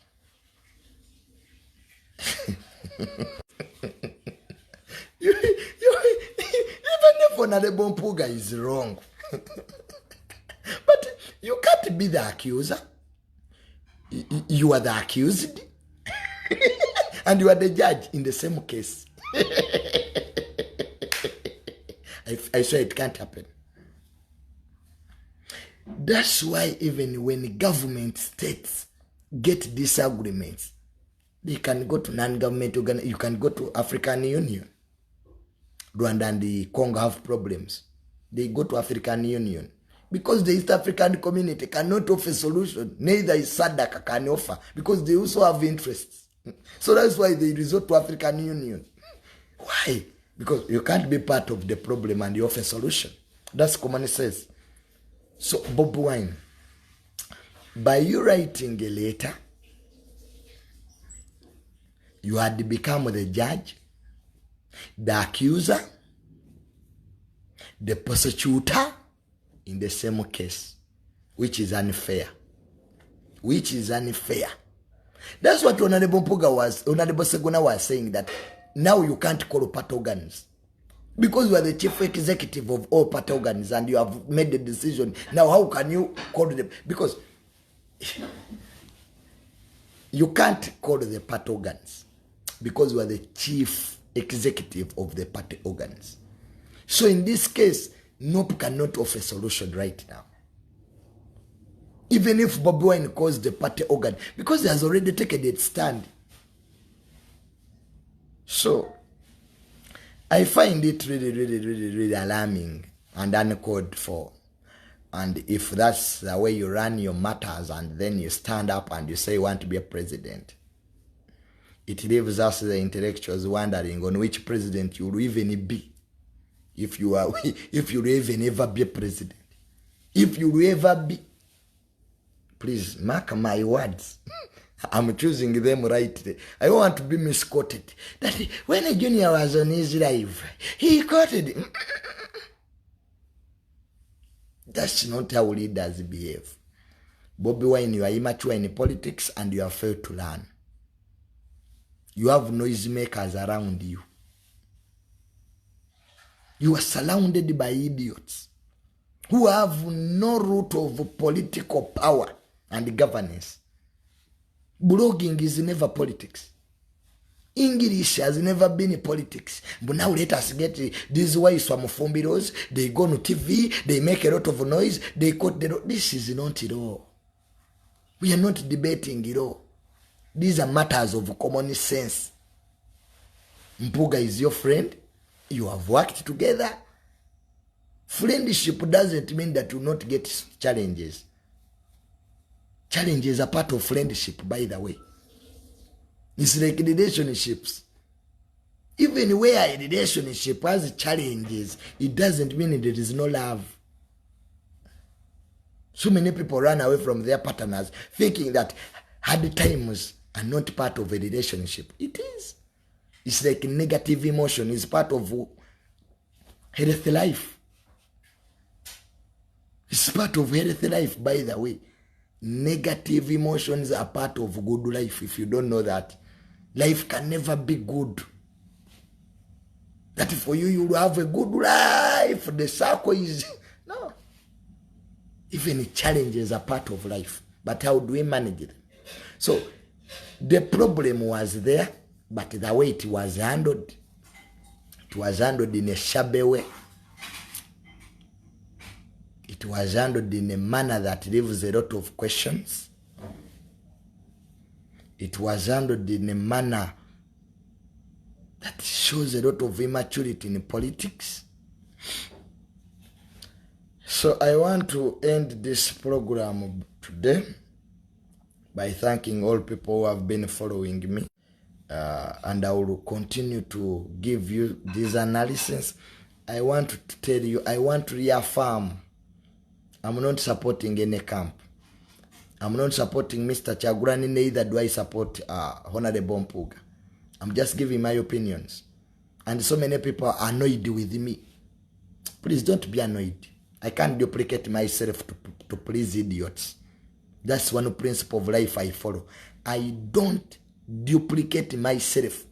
Even if Honorable Mpuuga is wrong. But you can't be the accuser. You are the accused. And you are the judge in the same case. I swear it can't happen. That's why even when government states get disagreements, they can go to non-government organizations. You can go to African Union. Rwanda and the Congo have problems. They go to African Union. Because the East African community cannot offer a solution. Neither is SADC can offer. Because they also have interests. So that's why they resort to African Union. Why? Because you can't be part of the problem and you offer a solution. That's common sense. So, Bobi Wine, by you writing a letter, you had become the judge, the accuser, the prosecutor in the same case, which is unfair. Which is unfair. That's what Honorable Segona was saying, that now you can't call party organs. Because you are the chief executive of all party organs and you have made the decision. Now how can you call them? Because you can't call the party organs. Because you are the chief executive of the party organs. So in this case, NOP cannot offer a solution right now. Even if Bobi Wine calls the party organ, because he has already taken its stand. So, I find it really alarming and uncalled for. And if that's the way you run your matters and then you stand up and you say you want to be a president, it leaves us, the intellectuals, wondering on which president you will even be. If you will even ever be a president. If you will ever be. Please, mark my words. I'm choosing them rightly. I don't want to be misquoted. That when a junior was on his live, he quoted him. That's not how leaders behave. Bobi Wine, you are immature in politics and you have failed to learn. You have noisemakers around you. You are surrounded by idiots who have no root of political power and governance. Blogging is never politics. English has never been politics. But now let us get these whites from Fumbiros. They go on TV. They make a lot of noise. They quote the... This is not it all. We are not debating it all. These are matters of common sense. Mpuuga is your friend. You have worked together. Friendship doesn't mean that you not get challenges. Challenges are part of friendship, by the way. It's like relationships. Even where a relationship has challenges, it doesn't mean there is no love. So many people run away from their partners thinking that hard times are not part of a relationship. It is. It's like negative emotion is part of healthy life. It's part of healthy life, by the way. Negative emotions are part of good life. If you don't know that, life can never be good. That for you, you will have a good life. The circle is... No. Even challenges are part of life. But how do we manage it? So, the problem was there, but the way it was handled in a shabby way. It was handled in a manner that leaves a lot of questions. It was handled in a manner that shows a lot of immaturity in politics. So I want to end this program today by thanking all people who have been following me. And I will continue to give you this analysis. I want to tell you, I want to reaffirm, I'm not supporting any camp. I'm not supporting Mr. Chagurani, neither do I support Honorable Mpuuga. I'm just giving my opinions. And so many people are annoyed with me. Please don't be annoyed. I can't duplicate myself to please idiots. That's one principle of life I follow. I don't duplicate myself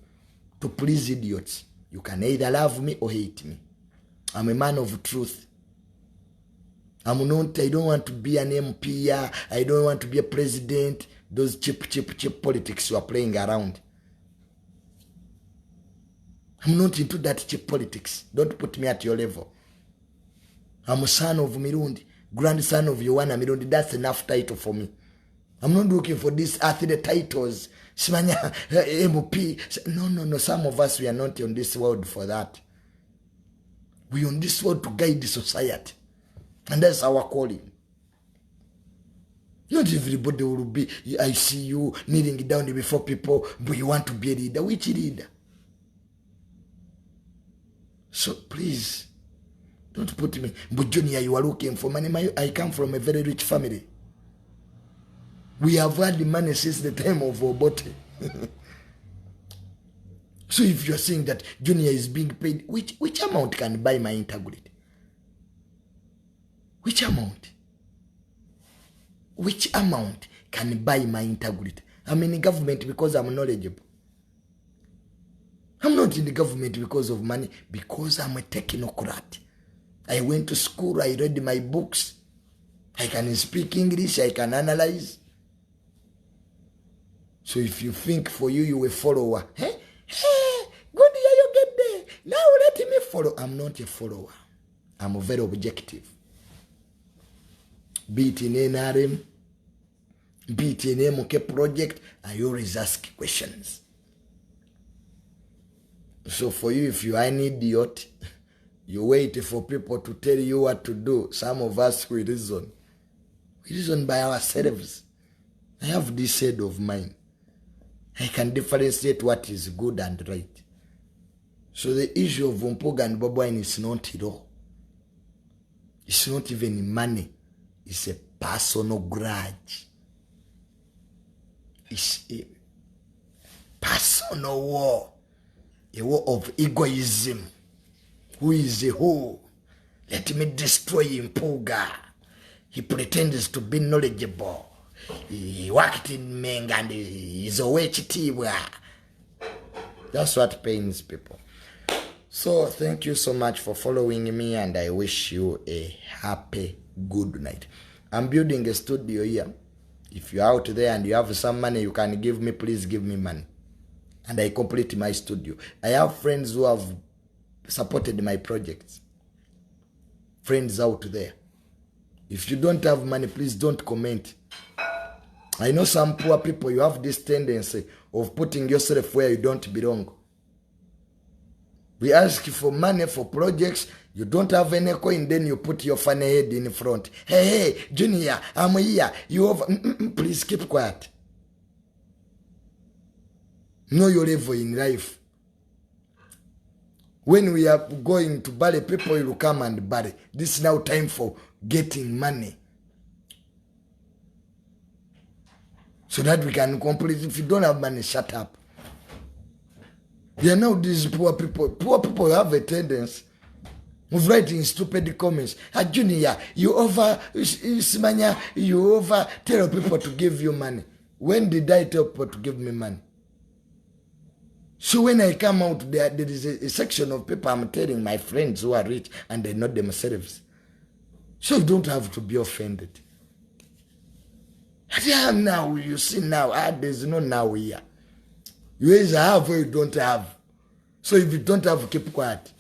to please idiots. You can either love me or hate me. I'm a man of truth. I don't want to be an MP. I don't want to be a president. Those cheap politics you are playing around. I'm not into that cheap politics. Don't put me at your level. I'm a son of Mirundi, grandson of Yohana Mirundi. That's enough title for me. I'm not looking for these earthly titles. Simanya, MP. No. Some of us, we are not on this world for that. We are on this world to guide the society. And that's our calling. Not everybody will be, I see you kneeling down before people, but you want to be a leader. Which leader? So please, don't put me, but Junior, you are looking for money. I come from a very rich family. We have had the money since the time of Obote. So if you're saying that Junior is being paid, which amount can buy my integrity? Which amount? Which amount can buy my integrity? I'm in the government because I'm knowledgeable. I'm not in the government because of money, because I'm a technocrat. I went to school, I read my books. I can speak English, I can analyze. So if you think for you a follower, good year you get there. Now let me follow. I'm not a follower. I'm very objective. Be it in NRM, be it in MK project, I always ask questions. So for you, if you are an idiot, you wait for people to tell you what to do. Some of us, we reason. We reason by ourselves. I have this head of mine. I can differentiate what is good and right. So the issue of Mpuuga and Bobi Wine is not law. It's not even money. It's a personal grudge. It's a personal war. A war of egoism. Who is a who? Let me destroy Mpuuga. He pretends to be knowledgeable. He worked in Meng and he's a witch. That's what pains people. So thank you so much for following me, and I wish you a happy good night. I'm building a studio here. If you're out there and you have some money you can give me, please give me money. And I complete my studio. I have friends who have supported my projects. Friends out there. If you don't have money, please don't comment. I know some poor people, you have this tendency of putting yourself where you don't belong. We ask for money for projects, you don't have any coin, then you put your funny head in front. Hey, Junior, I'm here. You over. Please keep quiet. Know your level in life. When we are going to bury people, you will come and bury. This is now time for getting money. So that we can complete. If you don't have money, shut up. They are now these poor people. Poor people have a tendency of writing stupid comments. Junior, you over tell people to give you money. When did I tell people to give me money? So when I come out there is a section of people I'm telling my friends who are rich and they know themselves. So you don't have to be offended. Yeah, now you see now, there's no now here. You either have or you don't have. So if you don't have, keep quiet.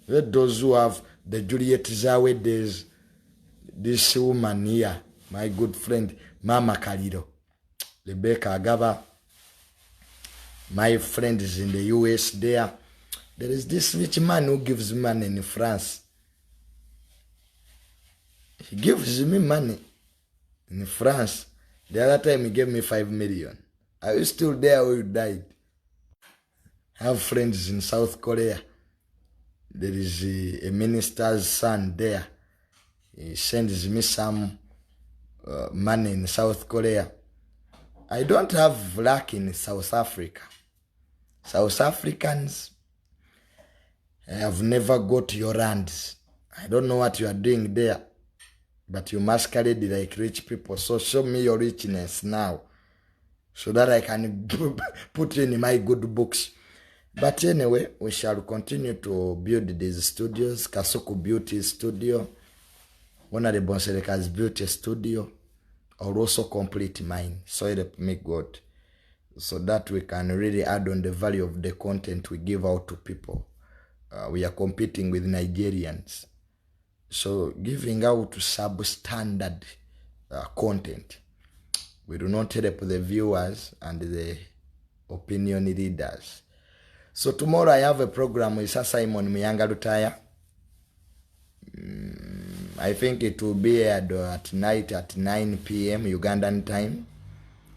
Let those who have the Juliet Zawe, there's this woman here, my good friend, Mama Kalido, Rebecca Agava, my friend is in the US there. There is this rich man who gives money in France. He gives me money in France. The other time he gave me 5 million. Are you still there or you died? I have friends in South Korea. There is a minister's son there. He sends me some money in South Korea. I don't have luck in South Africa. South Africans have never got your lands. I don't know what you are doing there, but you masquerade like rich people. So show me your richness now, so that I can put you in my good books. But anyway, we shall continue to build these studios. Kasuku built his studio. One of the Bonsereka's built a studio. I'll also complete mine. So help me God. So that we can really add on the value of the content we give out to people. We are competing with Nigerians. So giving out substandard content. We do not help the viewers and the opinion leaders. So tomorrow I have a program with Sir Simon Miyanga Lutaya. I think it will be at night at 9 p.m. Ugandan time.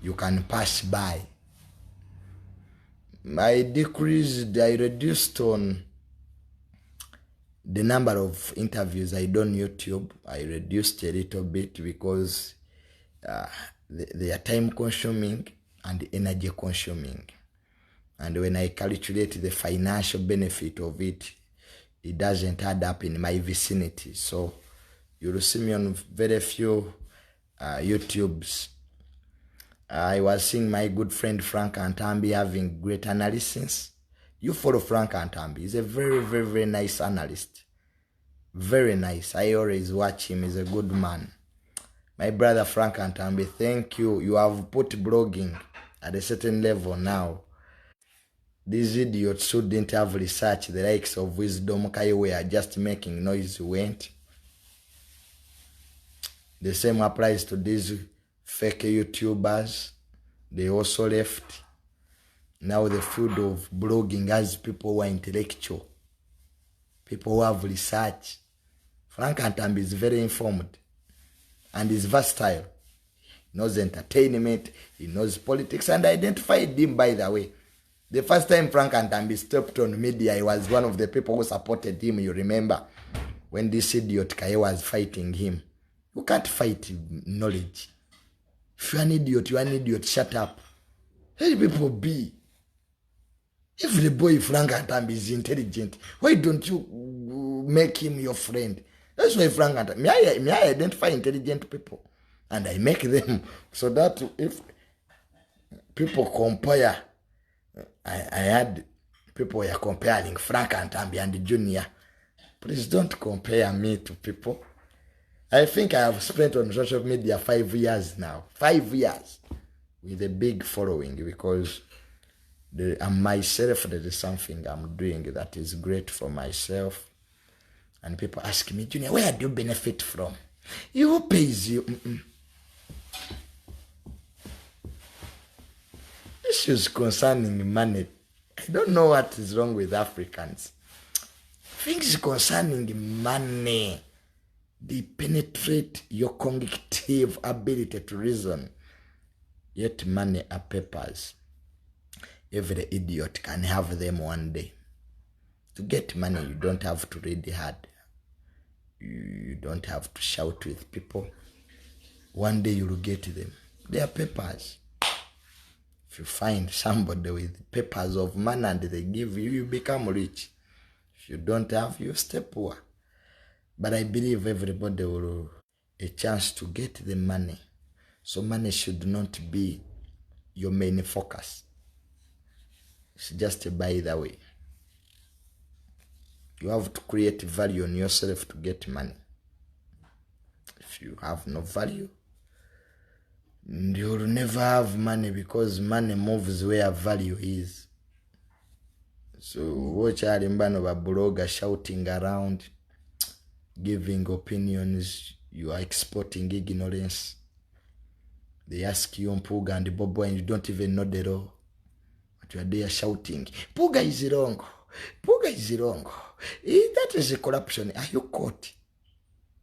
You can pass by. I reduced on the number of interviews I do on YouTube. I reduced a little bit because they are time consuming and energy consuming. And when I calculate the financial benefit of it, it doesn't add up in my vicinity. So you will see me on very few YouTubes. I was seeing my good friend Frank Antambi having great analysis. You follow Frank Antambi. He's a very, very, very nice analyst. Very nice. I always watch him. He's a good man. My brother Frank Antambi, thank you. You have put blogging at a certain level now. These idiots who didn't have research, the likes of Wisdom Kaiwe, are just making noise went. The same applies to these fake YouTubers. They also left. Now the field of blogging has people who are intellectual. People who have research. Frank Antambi is very informed. And is versatile. He knows entertainment. He knows politics. And I identified him, by the way. The first time Frank Antambi stepped on media, he was one of the people who supported him, you remember, when this idiot Kaye was fighting him. You can't fight knowledge. If you're an idiot, shut up. Let people be. If the boy Frank Antambi is intelligent, why don't you make him your friend? That's why Frank Antambi, may I identify intelligent people, and I make them, so that if people compare, I had people were comparing Frank Antambi and Junior. Please don't compare me to people. I think I have spent on social media 5 years now. 5 years with a big following, because I'm myself. There is something I'm doing that is great for myself. And people ask me, Junior, where do you benefit from? Who pays you? Issues concerning money. I don't know what is wrong with Africans. Things concerning money, they penetrate your cognitive ability to reason. Yet money are papers. Every idiot can have them one day. To get money, you don't have to read hard. You don't have to shout with people. One day you will get them. They are papers. If you find somebody with papers of money and they give you, you become rich. If you don't have, you stay poor. But I believe everybody will a chance to get the money. So money should not be your main focus. It's just by the way. You have to create value on yourself to get money. If you have no value, you'll never have money, because money moves where value is. So watch Arimbano Babloga shouting around, giving opinions. You are exporting ignorance. They ask you Mpuuga and Bobi and you don't even know the law. But you are there shouting, Mpuuga is wrong. Mpuuga is wrong. That is a corruption. Are you caught?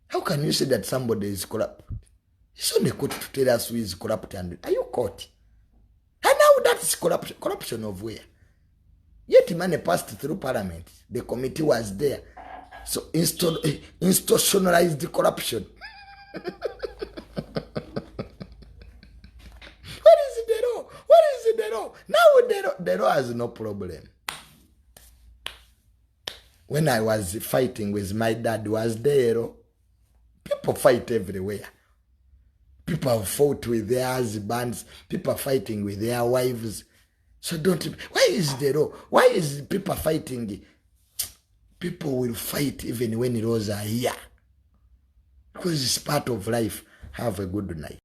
How can you say that somebody is corrupt? It's only caught to tell us who is corrupt. And are you caught? And now that is corruption. Corruption of where? Yet money passed through parliament. The committee was there. So institutionalized the corruption. What is the law? What is the law? Now the law has no problem. When I was fighting with my dad, was there. People fight everywhere. People have fought with their husbands. People are fighting with their wives. So don't... Why is the law? Why is people fighting? People will fight even when laws are here. Because it's part of life. Have a good night.